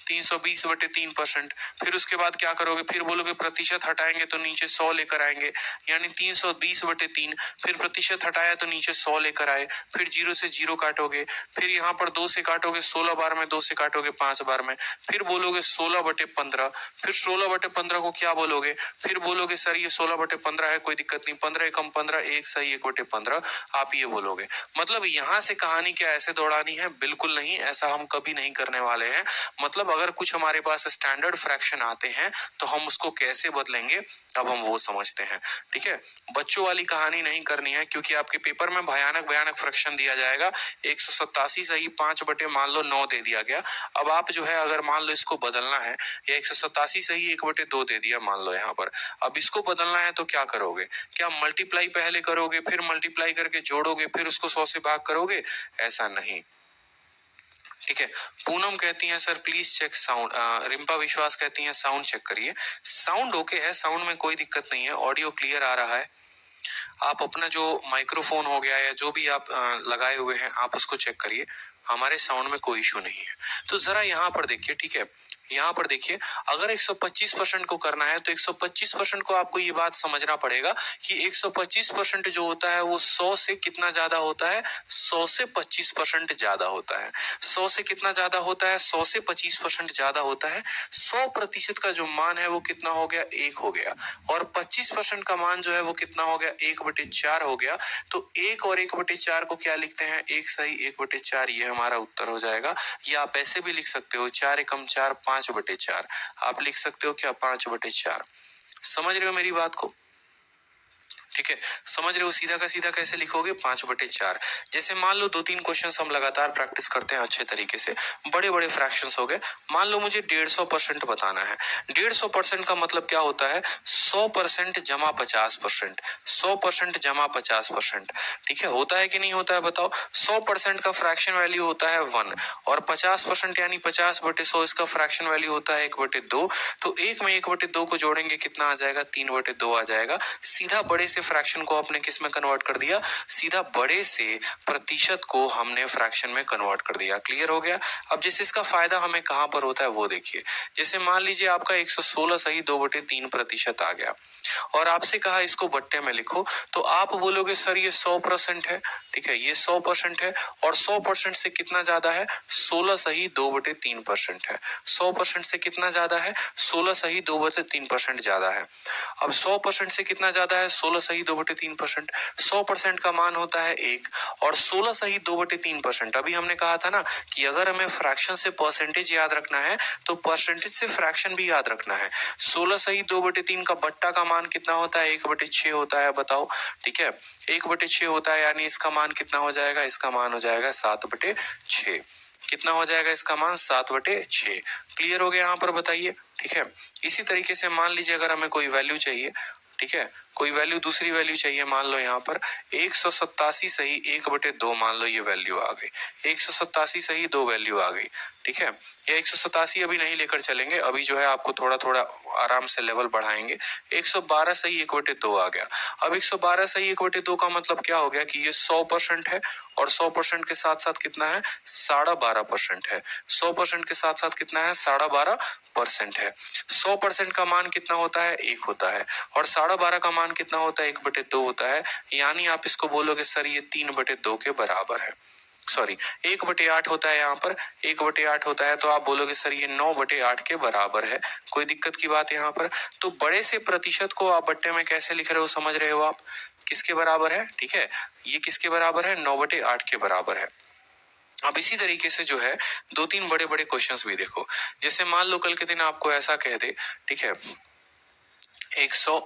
320/3%। फिर उसके बाद क्या करोगे, फिर बोलोगे प्रतिशत हटाएंगे तो नीचे 100 लेकर आएंगे, यानी 320/3। फिर प्रतिशत हटाया तो नीचे 100 लेकर आए, फिर 0 से 0 काटोगे, फिर यहाँ पर 2 से काटोगे, 16 बार में 2 से काटोगे 5 बार में, फिर बोलोगे 16/15। फिर 16/15 को क्या बोलोगे, फिर बोलोगे सर ये 16/15 है, कोई दिक्कत नहीं, 15 एकम 15, 1 सही 1/15, आप ये बोलोगे। मतलब यहाँ से कहानी क्या ऐसे दौड़ानी है, बिल्कुल नहीं, ऐसा हम कभी नहीं करने वाले हैं। मतलब अगर कुछ हमारे पास स्टैंडर्ड फ्रैक्शन आते हैं तो हम उसको कैसे बदलेंगे, अब हम वो समझते हैं, ठीक है। बच्चों वाली कहानी नहीं करनी है, क्योंकि आपके पेपर में भयानक फ्रैक्शन दिया जाएगा। 187 सही 5/9 दे दिया गया। अब आप जो है अगर मान लो इसको बदलना है, या 187 सही 1/2 दे दिया मान लो यहाँ पर, अब इसको बदलना है तो क्या करोगे, क्या मल्टीप्लाई पहले करोगे, फिर मल्टीप्लाई करके जोड़ोगे, फिर उसको 100 से भाग करोगे? ऐसा नहीं, ठीक है। पूनम कहती है sir please check sound, Rimpa विश्वास कहती है साउंड चेक करिए। साउंड ओके है, साउंड में कोई दिक्कत नहीं है, ऑडियो क्लियर आ रहा है। आप अपना जो माइक्रोफोन हो गया या जो भी आप लगाए हुए हैं आप उसको चेक करिए, हमारे साउंड में कोई इशू नहीं है। तो जरा यहाँ पर देखिए, ठीक है, यहाँ पर देखिए, अगर 125% को करना है तो 125% को आपको ये बात समझना पड़ेगा कि 125% जो होता है वो 100 से कितना ज्यादा होता है, 100 से 25% ज्यादा होता है। 100 से कितना ज्यादा होता है, 100 से 25% ज्यादा होता है। 100% का जो मान है वो कितना हो गया, 1 हो गया, और 25% का मान जो है वो कितना हो गया, 1/4 हो गया। तो 1 और 1/4 को क्या लिखते हैं, 1 सही 1/4, ये हमारा उत्तर हो जाएगा। या आप ऐसे भी लिख सकते हो 4 एकम 4 5/4, आप लिख सकते हो क्या 5/4। समझ रहे हो मेरी बात को? ठीक है, समझ रहे हो? सीधा का सीधा कैसे लिखोगे, 5/4। जैसे मान लो 2-3 क्वेश्चन हम लगातार प्रैक्टिस करते हैं अच्छे तरीके से, बड़े बड़े फ्रैक्शंस हो गए। मान लो मुझे 150% बताना है। 150% का मतलब क्या होता है, 100% जमा 50%, 100% जमा 50%। ठीक है, होता है कि नहीं होता है बताओ? 100% का फ्रैक्शन वैल्यू होता है 1 और 50% यानी 50/100 इसका फ्रैक्शन वैल्यू होता है 1/2। तो 1 में 1/2 को जोड़ेंगे कितना आ जाएगा, 3/2 आ जाएगा। सीधा बड़े से फ्रैक्शन को आपने किस में कन्वर्ट कर दिया, सीधा बड़े से प्रतिशत को हमने फ्रैक्शन में कन्वर्ट कर दिया। क्लियर हो गया? अब जैसे इसका फायदा हमें कहां पर होता है वो देखिए। जैसे मान लीजिए आपका 116 सही 2/3% आ गया और आपसे कहा इसको बट्टे में लिखो, तो आप बोलोगे सर ये 100% है। ठीक है, ये 100% है और 100% से कितना ज्यादा है, 16 सही 2/3% है। 100% से कितना ज्यादा है, 16 सही 2/3% ज्यादा है। अब 100% से कितना ज्यादा है, 16 सही 2/3%। 100% का मान होता है 1 और 16 सही 2/3%। अभी हमने कहा था ना कि अगर हमें फ्रैक्शन से परसेंटेज याद रखना है तो परसेंटेज से फ्रैक्शन भी याद रखना है। 16 सही 2/3 का बट्टा का मान कितना होता है, 1/6 होता है, बताओ। ठीक है, 1/6 होता है, यानी इसका मान कितना हो जाएगा, इसका मान हो जाएगा 7/6। कितना हो जाएगा इसका मान, 7/6। क्लियर हो गया यहाँ पर, बताइए। ठीक है, इसी तरीके से मान लीजिए अगर हमें कोई वैल्यू चाहिए, ठीक है, कोई वैल्यू, दूसरी वैल्यू चाहिए, मान लो यहाँ पर 187 सही 1/2, मान लो ये वैल्यू आ गई। 187 सही 2 वैल्यू आ गई। ठीक है, ये 187 अभी नहीं लेकर चलेंगे, अभी जो है आपको थोड़ा थोड़ा आराम से लेवल बढ़ाएंगे। 112 सही 1/2 आ गया। अब 112 सही 1/2 का मतलब क्या हो गया कि ये 100% है और 100% के साथ साथ कितना है, 12.5% है। 100% के साथ साथ कितना है, 12.5% है। 100% का मान कितना होता है, 1 होता है और 12.5 का मान कितना होता है, 1/2 होता है। यानी आप इसको बोलोगे सर ये 3/2 के बराबर है। सॉरी, 1/8 होता है, यहाँ पर 1/8 होता है, तो आप बोलोगे सर ये 9/8 के बराबर है। कोई दिक्कत की बात यहाँ पर? तो बड़े से प्रतिशत को आप बट्टे में कैसे लिख रहे हो, समझ रहे हो आप? किसके बराबर है? ठीक है, ये किसके बराबर है, 9/8 के बराबर है। अब इसी तरीके से जो है 2-3 बड़े बड़े क्वेश्चंस भी देखो। जैसे मान लो कल के दिन आपको ऐसा कह दे, ठीक है, 100,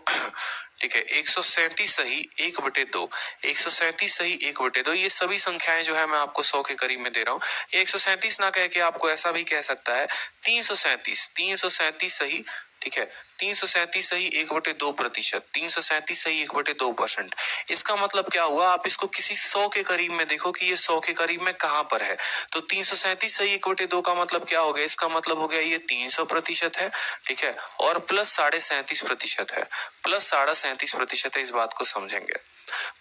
ठीक है, 137 सही 1/2, 137 सही 1/2, ये सभी संख्याएं जो है मैं आपको 100 के करीब में दे रहा हूँ। 137 ना कह के आपको ऐसा भी कह सकता है 337 सही, ठीक है, 337 सही 1/2%, 337 सही 1/2%। इसका मतलब क्या हुआ, आप इसको किसी 100 के करीब में देखो कि ये 100 के करीब में कहां पर है। तो 337 सही 1/2 का मतलब क्या हो गया, इसका मतलब हो गया ये 300% है। ठीक है, और प्लस 37.5% है, प्लस 37.5% है, इस बात को समझेंगे।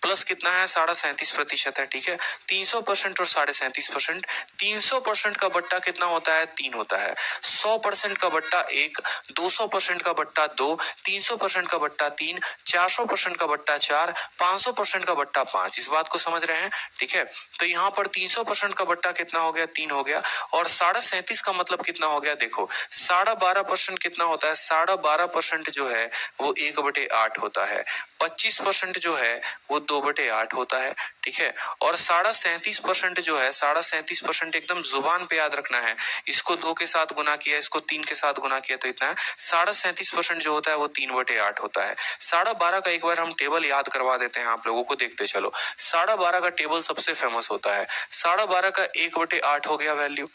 प्लस कितना है, 37.5% है। ठीक है, 300% और 37.5%। 300% का बट्टा कितना होता है, 3 होता है। 100% का बट्टा 1, 200% का बट्टा 2, 300% का बट्टा 3, 400% का बट्टा 4, 500% का बट्टा 5। इस बात को समझ रहे हैं? ठीक है, तो यहाँ पर 300% का बट्टा कितना हो गया, 3 हो गया और 37.5 का मतलब कितना हो गया, देखो 12.5% कितना होता है, 12.5% जो है वो 1/8 होता है। 25% जो है वो 2/8 होता है। ठीक है, और 37.5% जो है, 37.5% एकदम जुबान पे याद रखना है। इसको 2 के साथ गुना किया, इसको 3 के साथ गुना किया तो इतना है। 37.5% जो होता है वो 3/8 होता है। 12.5 का एक बार हम टेबल याद करवा देते हैं आप लोगों को, देखते चलो। 12.5 का टेबल सबसे फेमस होता है। 12.5 का 1/8 हो गया वैल्यू।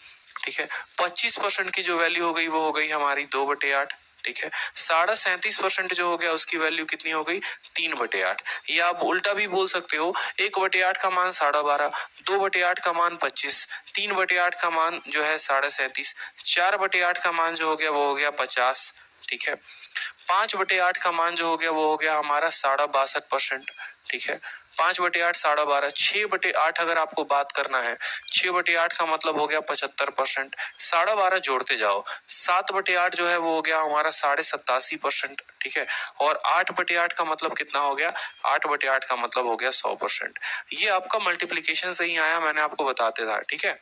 ठीक है, 25% की जो वैल्यू हो गई वो हो गई हमारी 2/8। ठीक है, 37.5% जो हो गया उसकी वैल्यू कितनी हो गई, 3/8। ये आप उल्टा भी बोल सकते हो, 1/8 का मान 12.5, 2/8 का मान 25, 3/8 का मान जो है 37.5, 4/8 का मान जो हो गया वो हो गया 50। ठीक है, 5/8 का मान जो हो गया वो हो गया हमारा 62.5%। ठीक है, 5/8 12.5, 6/8 अगर आपको बात करना है, 6/8 का मतलब हो गया 75%। 12.5 जोड़ते जाओ, 7/8 जो है वो हो गया हमारा 87.5%। ठीक है, और 8/8 का मतलब कितना हो गया, 8/8 का मतलब हो गया 100%। ये आपका मल्टीप्लीकेशन से ही आया, मैंने आपको बताते था। ठीक है,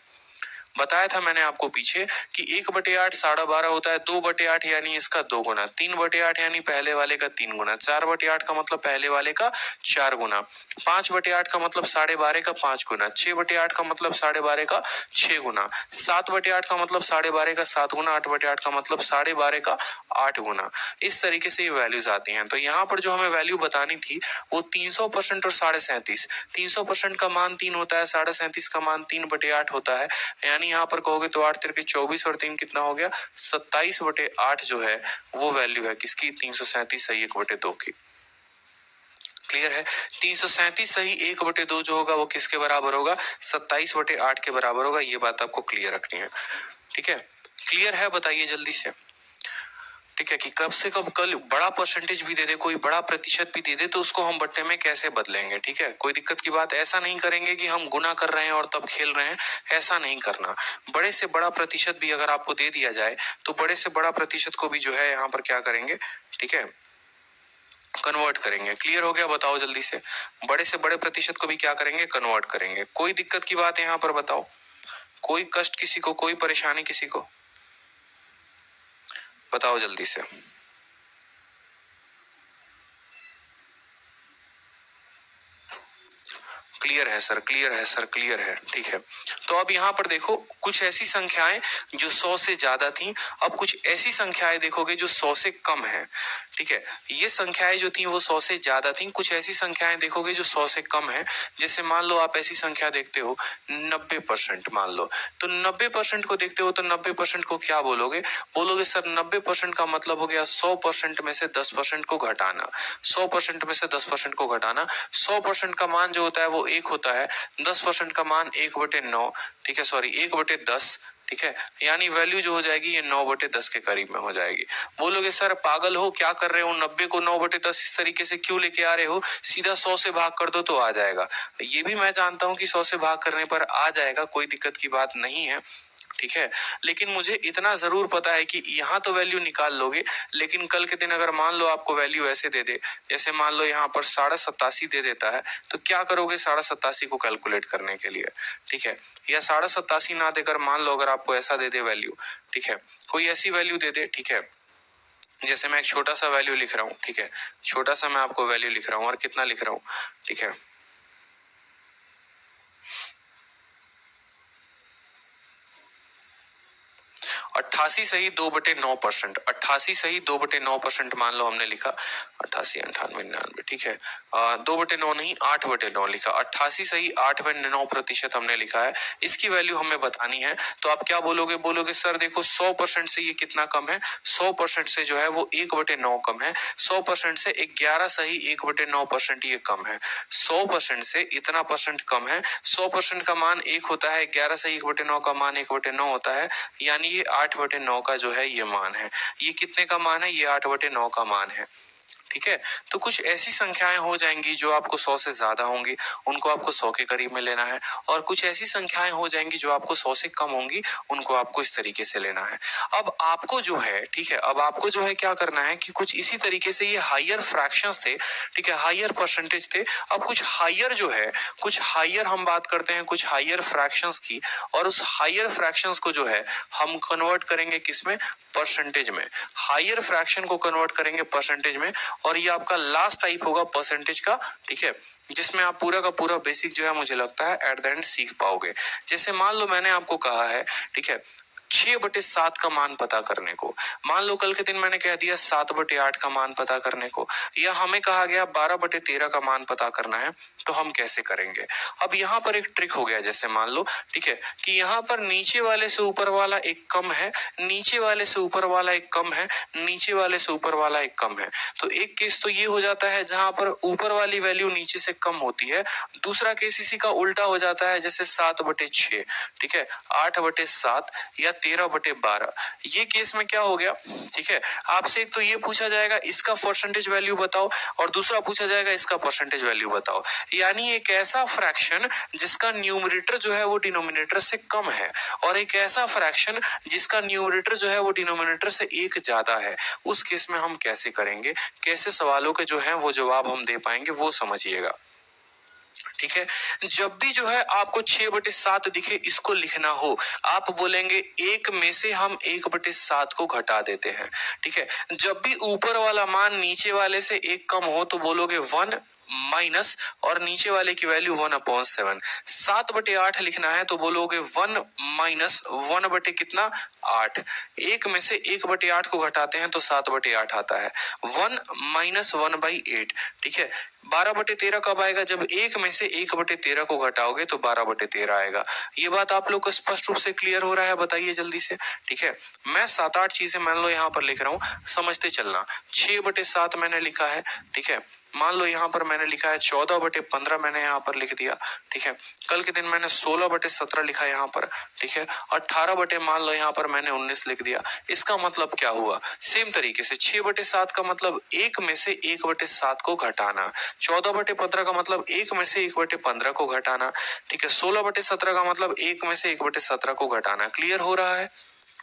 बताया था मैंने आपको पीछे कि 1/8 12.5 होता है 2/8 यानी इसका 2 गुना, 3/8 यानी पहले वाले का 3 गुना, 4/8 का मतलब पहले वाले का 4 गुना, 5/8 का मतलब 12.5 का 5 गुना, 6/8 का मतलब 12.5 का 6 गुना, 7/8 का मतलब 12.5 का 7 गुना, 8/8 का मतलब 12.5 का 8 गुना। इस तरीके से ये वैल्यूज आती हैं। तो यहाँ पर जो हमें वैल्यू बतानी थी वो 300% और 37.5। 300% का मान 3 होता है, 37.5 का मान 3/8 होता है, यानी यहाँ पर कहोगे तो 8 तिरके 24 और 3 कितना हो गया 27/8 जो है वो वैल्यू है किसकी 337 सही 1/2 की। क्लियर है। 337 सही 1/2 जो होगा वो किसके बराबर होगा 27/8 के बराबर होगा। ये बात आपको क्लियर रखनी है। ठीक है, क्लियर है, बताइए जल्दी से। ठीक है, कि कब से कब कल बड़ा परसेंटेज भी दे दे, कोई बड़ा प्रतिशत भी दे दे तो उसको हम बट्टे में कैसे बदलेंगे। ठीक है, कोई दिक्कत की बात, ऐसा नहीं करेंगे कि हम गुना कर रहे हैं और तब खेल रहे हैं, ऐसा नहीं करना। बड़े से बड़ा प्रतिशत भी अगर आपको दे दिया जाए तो बड़े से बड़ा प्रतिशत को भी जो है यहाँ पर क्या करेंगे, ठीक है, कन्वर्ट करेंगे। क्लियर हो गया, बताओ जल्दी से। बड़े से बड़े प्रतिशत को भी क्या करेंगे, कन्वर्ट करेंगे। कोई दिक्कत की बात है यहाँ पर बताओ, कोई कष्ट किसी को, कोई परेशानी किसी को, बताओ जल्दी से। क्लियर है सर, क्लियर है सर, क्लियर है। ठीक है, तो अब यहाँ पर देखो कुछ ऐसी संख्याएं जो 100 से ज्यादा थी, अब कुछ ऐसी संख्याएं देखोगे जो 100 से कम है। ठीक है, ये संख्याएं जो थी वो 100 से ज्यादा थी, कुछ ऐसी संख्याएं देखोगे जो 100 से कम है। जैसे मान लो आप ऐसी संख्या देखते हो 90%, मान लो तो 90% को देखते हो तो 90% को क्या बोलोगे, बोलोगे सर 90% का मतलब हो गया 100% में से 10% को घटाना, 100% में से 10% को घटाना। 100% का मान जो होता है वो 1 होता है, 10% का मान 1/9, ठीक है, सॉरी 1/10, ठीक है, यानी वैल्यू जो हो जाएगी ये 9/10 के करीब में हो जाएगी। बोलोगे सर पागल हो, क्या कर रहे हो, 90 को 9/10 इस तरीके से क्यों लेके आ रहे हो, सीधा 100 से भाग कर दो तो आ जाएगा। ये भी मैं जानता हूं कि 100 से भाग करने पर आ जाएगा, कोई दिक्कत की बात नहीं है। ठीक है, लेकिन मुझे इतना जरूर पता है कि यहाँ तो वैल्यू निकाल लोगे, लेकिन कल के दिन अगर मान लो आपको वैल्यू ऐसे दे दे, जैसे मान लो यहाँ पर 87.5 दे देता है, तो क्या करोगे 87.5 को कैलकुलेट करने के लिए। ठीक है, या 87.5 ना देकर मान लो अगर आपको ऐसा दे दे वैल्यू, ठीक है, कोई ऐसी वैल्यू दे दे, ठीक है, जैसे मैं एक छोटा सा वैल्यू लिख रहा हूँ, ठीक है, छोटा सा मैं आपको वैल्यू लिख रहा हूँ और कितना लिख रहा हूँ, ठीक है, 88 सही 2/9%, 88 सही 2/9% मान लो हमने लिखा, 88 98 99, ठीक है, 2/9 नहीं 8/9 लिखा, 88 सही 8/9% हमने लिखा है। इसकी वैल्यू हमें बतानी है, तो आप क्या बोलोगे, बोलोगे सर देखो 100% से ये कितना कम है, 100% से जो है वो 1/9 कम है, 100% से 11 सही 1/9% ये कम है, 100% से इतना परसेंट कम है। 100% का मान 1 होता है, 11 सही 1/9 का मान 1/9 होता है, यानी ये 8/9 का जो है ये मान है। ये कितने का मान है, ये 8/9 का मान है। ठीक है, तो कुछ ऐसी संख्याएं हो जाएंगी जो आपको 100 से ज्यादा होंगी, उनको आपको 100 के करीब में लेना है, और कुछ ऐसी संख्याएं हो जाएंगी जो आपको 100 से कम होंगी, उनको आपको इस तरीके से लेना है। अब आपको जो है, ठीक है, अब आपको जो है क्या करना है कि कुछ इसी तरीके से, ये हायर फ्रैक्शंस थे, ठीक है, हायर परसेंटेज थे, अब कुछ हायर जो है, कुछ हायर हम बात करते हैं कुछ हायर फ्रैक्शंस की, और उस हायर फ्रैक्शंस को जो है हम कन्वर्ट करेंगे किसमें, परसेंटेज में। हायर फ्रैक्शन को कन्वर्ट करेंगे परसेंटेज में, और ये आपका लास्ट टाइप होगा परसेंटेज का, ठीक है, जिसमें आप पूरा का पूरा बेसिक जो है मुझे लगता है एट द एंड सीख पाओगे। जैसे मान लो मैंने आपको कहा है, ठीक है, 6/7 का मान पता करने को, मान लो कल के दिन मैंने कह दिया 7/8 का मान पता करने को, या हमें कहा गया 12/13 का मान पता करना है, तो हम कैसे करेंगे। अब यहाँ पर एक ट्रिक हो गया, जैसे मान लो, ठीक है, कि यहाँ पर नीचे वाले से ऊपर वाला एक कम है, नीचे वाले से ऊपर वाला एक कम है, नीचे वाले से ऊपर वाला एक कम है। तो एक केस तो ये हो जाता है जहां पर ऊपर वाली वैल्यू नीचे से कम होती है, दूसरा केस इसी का उल्टा हो जाता है, जैसे 7/6, ठीक है, 8/7 या 13/12। ये केस में क्या हो गया, ठीक है, आपसे एक तो ये पूछा जाएगा इसका परसेंटेज वैल्यू बताओ, और दूसरा पूछा जाएगा इसका परसेंटेज वैल्यू बताओ। यानी एक ऐसा फ्रैक्शन जिसका न्यूमरेटर जो है वो डिनोमिनेटर से कम है, और एक ऐसा फ्रैक्शन जिसका न्यूमरेटर जो है वो डिनोमिनेटर से एक ज्यादा है, उस केस में हम कैसे करेंगे, कैसे सवालों के जो है वो जवाब हम दे पाएंगे, वो समझिएगा। ठीक है। जब भी जो है आपको 6/7 दिखे, इसको लिखना हो, आप बोलेंगे 1 में से हम 1/7 को घटा देते हैं। ठीक है। जब भी ऊपर वाला मान नीचे वाले से 1 कम हो तो बोलोगे 1 माइनस और नीचे वाले की वैल्यू 1/7। 7/8 लिखना है तो बोलोगे 1 माइनस 1 बटे कितना 8। 1 में से 1/8 को घटाते हैं तो 7/8 आता है। 1 माइनस 1/8। ठीक है। 12/13 कब आएगा? जब 1 में से 1/13 को घटाओगे तो 12/13 आएगा। ये बात आप लोग को स्पष्ट रूप से क्लियर हो रहा है? बताइए जल्दी से। ठीक है। मैं 7-8 चीजें मान लो यहाँ पर लिख रहा हूँ, समझते चलना। 6/7 मैंने लिखा है। ठीक है। मान लो यहाँ पर मैंने लिखा है 14/15 मैंने यहाँ पर लिख दिया। ठीक है। कल के दिन मैंने 16/17 लिखा यहाँ पर। ठीक है। 18 मान लो यहाँ पर मैंने 19 लिख दिया। इसका मतलब क्या हुआ? सेम तरीके से 6/7 का मतलब 1 में से 1/7 को घटाना। 14/15 का मतलब 1 में से 1/15 को घटाना। ठीक है। 16/17 का मतलब 1 में से 1/17 को घटाना। क्लियर हो रहा है?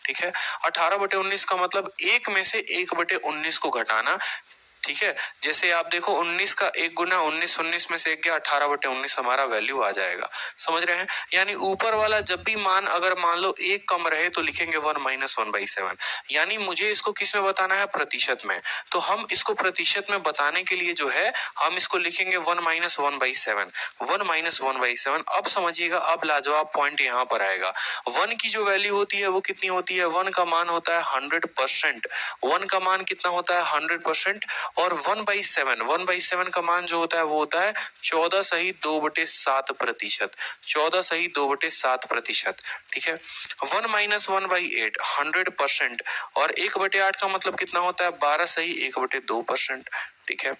ठीक है। 18/19 का मतलब 1 में से 1/19 को घटाना। ठीक है। जैसे आप देखो 19 का 1 गुना 19, 19 में से 1 गया, 18/19 हमारा वैल्यू आ जाएगा। समझ रहे हैं? यानी ऊपर वाला जब भी मान अगर मान लो 1 कम रहे तो लिखेंगे 1 माइनस 1/7। यानी मुझे इसको किस में बताना है? प्रतिशत में। तो हम इसको प्रतिशत में बताने के लिए जो है हम इसको लिखेंगे 1 माइनस 1/7। 1 माइनस 1/7। अब समझिएगा, अब लाजवाब पॉइंट यहाँ पर आएगा। 1 की जो वैल्यू होती है वो कितनी होती है? 1 का मान होता है 100%। 1 का मान कितना होता है? 100%। और 1/7 का मान जो होता है वो होता है 14 सही 2/7 प्रतिशत। 14 सही 2/7 प्रतिशत। ठीक है। 1 माइनस 1/8 100%। और 1/8 का मतलब कितना होता है? 12 सही 1/2%। ठीक है।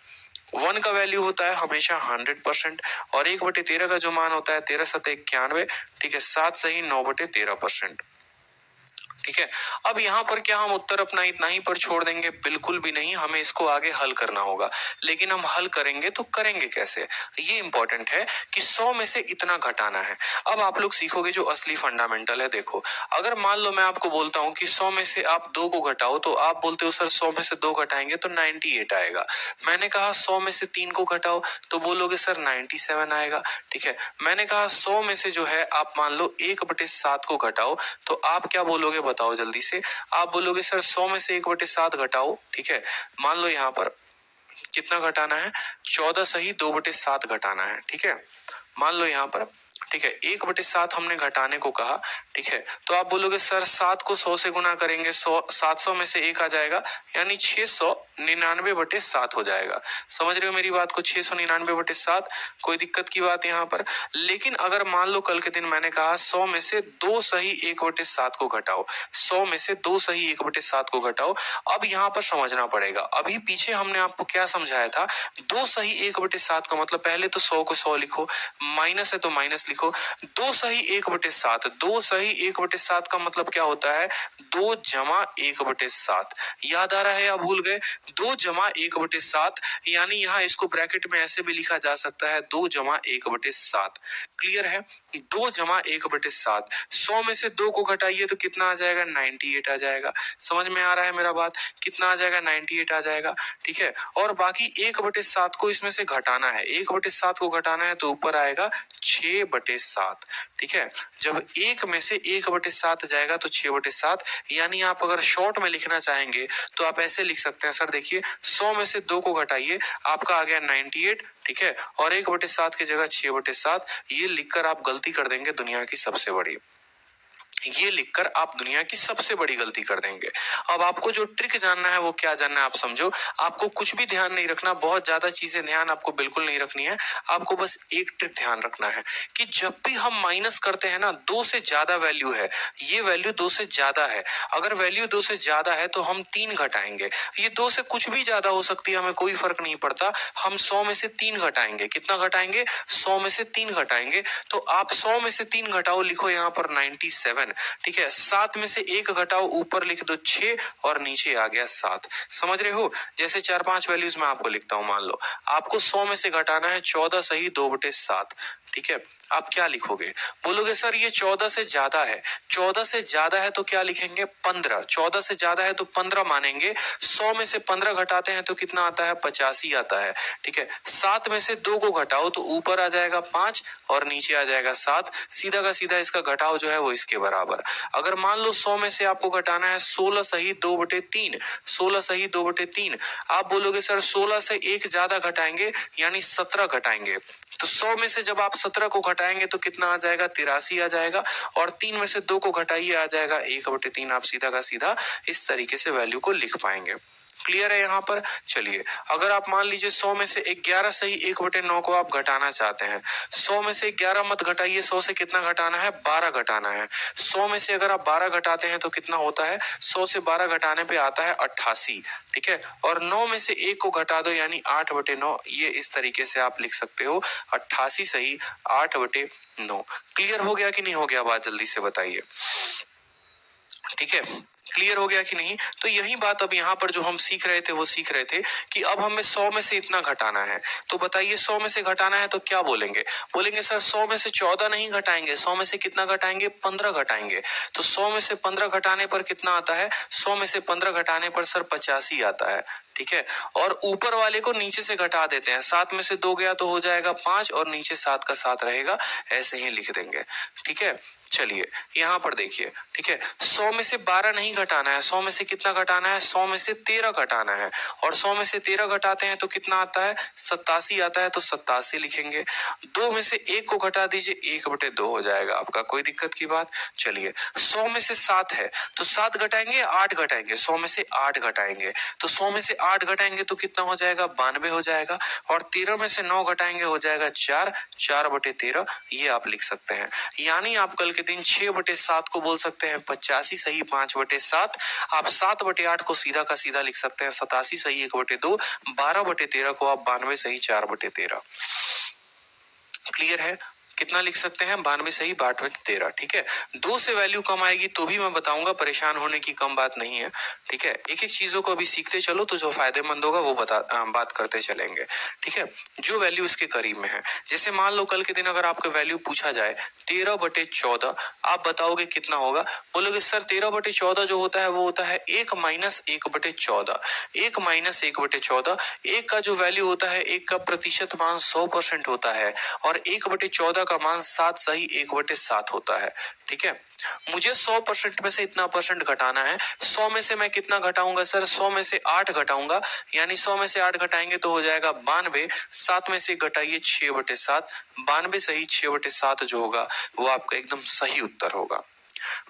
1 का वैल्यू होता है हमेशा 100% और 1/13 का जो मान होता है 13×7 = 91। ठीक है। 7 सही 9/13%। ठीक है। अब यहाँ पर क्या हम उत्तर अपना इतना ही पर छोड़ देंगे? बिल्कुल भी नहीं, हमें इसको आगे हल करना होगा। लेकिन हम हल करेंगे तो करेंगे कैसे, ये इंपॉर्टेंट है कि 100 में से इतना घटाना है। अब आप लोग सीखोगे जो असली फंडामेंटल है। देखो, अगर मान लो मैं आपको बोलता हूँ कि 100 में से आप 2 को घटाओ तो आप बोलते हो सर 100 में से 2 घटाएंगे तो 98 आएगा। मैंने कहा 100 में से 3 को घटाओ तो बोलोगे सर 97 आएगा। ठीक है। मैंने कहा 100 में से जो है आप मान लो 1/7 को घटाओ तो आप क्या बोलोगे? बताओ जल्दी से। आप बोलोगे सर 100 में से 1/7 घटाओ। ठीक है। मान लो यहाँ पर कितना घटाना है? 14 सही 2/7 घटाना है। ठीक है। मान लो यहाँ पर, ठीक है, 1/7 हमने घटाने को कहा। ठीक है। तो आप बोलोगे सर 7 को 100 से गुना करेंगे, 700 में से 1 आ जाएगा, यानी 699/7 हो जाएगा। समझ रहे हो मेरी बात को? 699/7। कोई दिक्कत की बात यहाँ पर? लेकिन अगर मान लो कल के दिन मैंने कहा 100 में से 2 सही 1/7 को घटाओ, 100 में से 2 सही 1/7 को घटाओ। अब यहाँ पर समझना पड़ेगा, अभी पीछे हमने आपको क्या समझाया था? 2 सही 1/7 का मतलब पहले तो 100 को 100 लिखो, माइनस है तो माइनस लिखो। 2 सही 1/7, 2 सही 1/7 का मतलब क्या होता है? 2 जमा 1/7। याद आ रहा है या भूल गए? 2 जमा 1/7, यानी यहाँ इसको ब्रैकेट में ऐसे भी लिखा जा सकता है 2 जमा 1/7। क्लियर है? 2 जमा 1/7। 100 में से 2 को घटाइए तो कितना आ जाएगा? 98 आ जाएगा। समझ में आ रहा है मेरा बात? कितना आ जाएगा? 98 आ जाएगा। ठीक है। और बाकी 1/7 को इसमें से घटाना है, 1/7 को घटाना है तो ऊपर आएगा 6/7। ठीक है। जब 1 में से 1/7 जाएगा तो 6/7, यानी आप अगर शॉर्ट में लिखना चाहेंगे तो आप ऐसे लिख सकते हैं। सर देखिए, 100 में से 2 को घटाइए, आपका आ गया 98। ठीक है। और 1/7 की जगह 6/7, ये लिखकर आप गलती कर देंगे दुनिया की सबसे बड़ी। ये लिखकर आप दुनिया की सबसे बड़ी गलती कर देंगे। अब आपको जो ट्रिक जानना है वो क्या जानना है आप समझो। आपको कुछ भी ध्यान नहीं रखना, बहुत ज्यादा चीजें ध्यान आपको बिल्कुल नहीं रखनी है। आपको बस एक ट्रिक ध्यान रखना है कि जब भी हम माइनस करते हैं ना, 2 से ज्यादा वैल्यू है, ये वैल्यू 2 से ज्यादा है, अगर वैल्यू 2 से ज्यादा है तो हम 3 घटाएंगे। ये 2 से कुछ भी ज्यादा हो सकती है, हमें कोई फर्क नहीं पड़ता। हम 100 में से 3 घटाएंगे। कितना घटाएंगे? 100 में से 3 घटाएंगे। तो आप 100 में से 3 घटाओ, लिखो यहाँ पर 97। ठीक है। 7 में से 1 घटाओ, ऊपर लिख दो 6 और नीचे आ गया 7। समझ रहे हो? जैसे 4-5 वैल्यूज मैं आपको लिखता हूं। मान लो आपको 100 में से घटाना है 14 सही 2/7। ठीक है, आप क्या लिखोगे? बोलोगे सर ये 14 से ज्यादा है। 14 से ज्यादा है तो क्या लिखेंगे? 15। 14 से ज्यादा है तो 15 मानेंगे। 100 में से 15 घटाते हैं तो कितना आता है? 85 आता है। ठीक है, 7 में से 2 को घटाओ तो ऊपर आ जाएगा 5 और नीचे आ जाएगा 7। सीधा का सीधा इसका घटाव जो है वो इसके बराबर। अगर मान लो 100 में से आपको घटाना है 16 सही 2/3, 16 सही 2/3। आप बोलोगे सर 16 से एक ज्यादा घटाएंगे यानी 17 घटाएंगे, तो 100 में से जब आप 17 को घटाएंगे तो कितना आ जाएगा? 83 आ जाएगा। और 3 में से 2 को घटाइए आ जाएगा 1/3। आप सीधा का सीधा इस तरीके से वैल्यू को लिख पाएंगे। क्लियर है यहाँ पर? चलिए, अगर आप मान लीजिए 100 में से 11 सही 1/9 को आप घटाना चाहते हैं। 100 में से 11 मत घटाइए, 100 से कितना घटाना है? 12 घटाना है। 100 में से अगर आप 12 घटाते हैं तो कितना होता है? 100 से 12 घटाने पे आता है 88। ठीक है, और 9 में से 1 को घटा दो यानी 8/9। ये इस तरीके से आप लिख सकते हो 88 सही 8/9। क्लियर हो गया कि नहीं हो गया? बात जल्दी से बताइए। ठीक है, क्लियर हो गया कि नहीं? तो यही बात अब यहाँ पर जो हम सीख रहे थे वो सीख रहे थे कि अब हमें 100 में से इतना घटाना है। तो बताइए 100 में से घटाना है तो क्या बोलेंगे? बोलेंगे सर 100 में से 14 नहीं घटाएंगे, 100 में से कितना घटाएंगे? 15 घटाएंगे। तो 100 में से 15 घटाने पर कितना आता है? 100 में से 15 घटाने पर सर 85 आता है। ठीक है, और ऊपर वाले को नीचे से घटा देते हैं। 7 में से 2 गया तो हो जाएगा 5 और नीचे 7 का 7 रहेगा, ऐसे ही लिख देंगे। ठीक है, चलिए यहाँ पर देखिए। ठीक है, 100 में से 12 नहीं घटाना है, 100 में से कितना घटाना है? 100 में से 13 घटाना है। और 100 में से 13 घटाते हैं तो कितना आता है? 87 आता है, तो 87 लिखेंगे। 2 में से 1 को घटा दीजिए, 1/2 हो जाएगा आपका। कोई दिक्कत की बात? चलिए, 100 में से 7 है तो 7 घटाएंगे 8 घटाएंगे, 100 में से 8 घटाएंगे। तो 100 में से 8 घटाएंगे तो कितना हो जाएगा? 92 हो जाएगा। और 13 में से 9 घटाएंगे हो जाएगा 4, 4/13। ये आप लिख सकते हैं। यानी आप कल के दिन 6/7 को बोल सकते हैं 85 सही 5/7। आप 7/8 को सीधा का सीधा लिख सकते हैं 87 सही 1/2। 12/13 को आप 92 सही 4/13। क्लियर है? कितना लिख सकते हैं? 92 सही 12/13। ठीक है, 2 से वैल्यू कम आएगी तो भी मैं बताऊंगा, परेशान होने की कम बात नहीं है। ठीक है, एक एक चीजों को अभी सीखते चलो तो जो फायदेमंद होगा वो बात करते चलेंगे। ठीक है, जो वैल्यू इसके करीब में है, जैसे मान लो कल के दिन अगर आपका वैल्यू पूछा जाए 13/14, आप बताओगे कितना होगा? बोलोगे सर 13/14 जो होता है वो होता है 1 - 1/14। 1 - 1/14, 1 का जो वैल्यू होता है, 1 का प्रतिशत मान 100% होता है और 1/14 का मान 7 सही 1/7 होता है। ठीक है, मुझे 100% में से इतना परसेंट घटाना है। 100 में से मैं कितना घटाऊंगा सर? 100 में से 8 घटाऊंगा, यानी 100 में से 8 घटाएंगे तो हो जाएगा 92। 7 में से घटाइए 6/7, 92 सही 6/7 जो होगा वो आपका एकदम सही उत्तर होगा।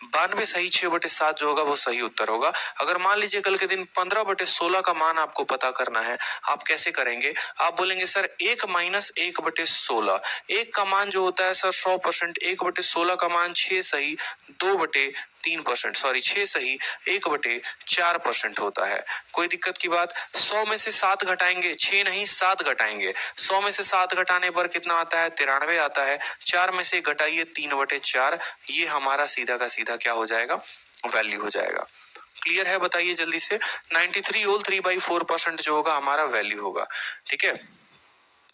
92 सही 6/7 जो होगा वो सही उत्तर होगा। अगर मान लीजिए कल के दिन 15/16 का मान आपको पता करना है, आप कैसे करेंगे? आप बोलेंगे सर 1 - 1/16। 1 का मान जो होता है सर 100%, 1/16 का मान 6 सही 2/3%, सॉरी 6 सही 1/4% होता है। कोई दिक्कत की बात? 100 में से 7 घटाएंगे, 6 नहीं 7 घटाएंगे। 100 में से 7 घटाने पर कितना आता है? 93 आता है। 4 में से घटाइए 3/4। ये हमारा सीधा का सीधा क्या हो जाएगा? वैल्यू हो जाएगा। क्लियर है? बताइए जल्दी से। 93 होल 3/4% जो होगा हमारा वैल्यू होगा। ठीक है,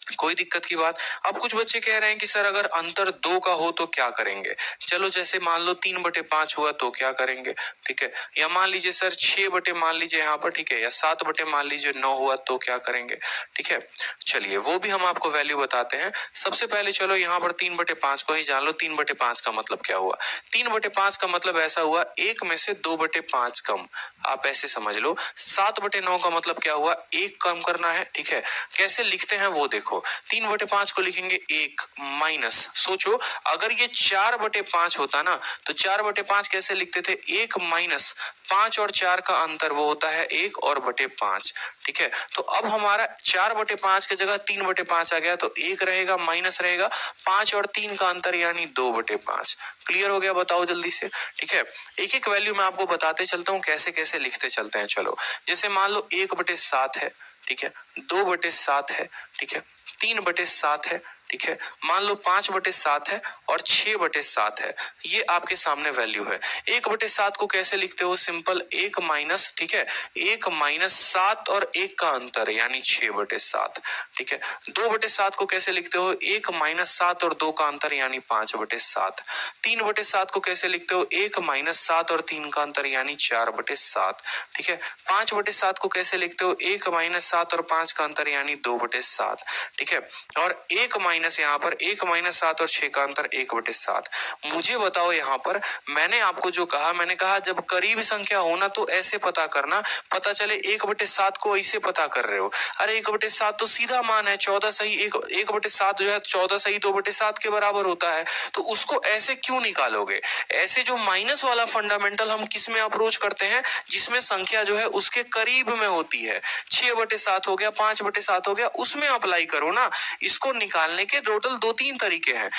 कोई दिक्कत की बात? अब कुछ बच्चे कह रहे हैं कि सर अगर अंतर 2 का हो तो क्या करेंगे? चलो जैसे मान लो 3/5 हुआ तो क्या करेंगे? ठीक है, या मान लीजिए सर 6 मान लीजिए यहाँ पर, ठीक है, या 7 मान लीजिए 9 हुआ तो क्या करेंगे? ठीक है, चलिए वो भी हम आपको वैल्यू बताते हैं। सबसे पहले चलो यहाँ पर 3/5 को ही जान लो। 3/5 का मतलब क्या हुआ? 3/5 का मतलब ऐसा हुआ 1 में से 2/5 कम। आप ऐसे समझ लो। 7/9 का मतलब क्या हुआ? 1 कम करना है। ठीक है, कैसे लिखते हैं वो देखो। 3/5 को लिखेंगे 1 माइनस, सोचो अगर ये 4/5 होता ना तो 4/5 कैसे लिखते थे? 1 माइनस 5 और 4 का अंतर वो होता है 1 और बटे 5। ठीक है, तो अब हमारा 4/5 की जगह 3/5 आ गया तो 1 रहेगा माइनस रहेगा 5 और 3 का अंतर यानी 2/5। क्लियर हो गया? बताओ जल्दी से। ठीक है, एक एक वैल्यू मैं आपको बताते चलता हूँ कैसे कैसे लिखते चलते हैं। चलो जैसे मान लो 1/7 है, ठीक है, 2/7 है, ठीक है, 3/7 है, ठीक है। मान लो 5/7 है और 6/7 है, ये आपके सामने वैल्यू है। 1/7 को कैसे लिखते हो? सिंपल 1 माइनस, ठीक है, 1 माइनस 7 और 1 का अंतर यानी 6/7, ठीक है। 2/7 को कैसे लिखते हो? 1 माइनस 7 और 2 का अंतर यानी 5/7। 3/7 को कैसे लिखते हो? 1 माइनस 7 और 3 का अंतर यानी 4/7, ठीक है। 5/7 को कैसे लिखते हो? 1 माइनस 7 और 5 का अंतर यानी 2/7, ठीक है। और 1 माइनस, यहाँ पर 1 माइनस 7 और 6 का अंतर 1/7। मुझे बताओ यहाँ पर मैंने आपको जो कहा, मैंने कहा जब करीब संख्या हो ना तो ऐसे पता करना, पता चले 1/7 को ऐसे पता कर रहे हो। अरे 1/7 तो सीधा मान है, 14 सही, 1/7 जो है 14 सही 2/7 के बराबर होता है, तो उसको ऐसे क्यों निकालोगे? ऐसे जो माइनस वाला फंडामेंटल हम किस में अप्रोच करते हैं? जिसमें संख्या जो है उसके करीब में होती है। 6/7 हो गया, 5/7 हो गया, उसमें अप्लाई करो ना। इसको निकालने के टोटल 2-3 तरीके हैं।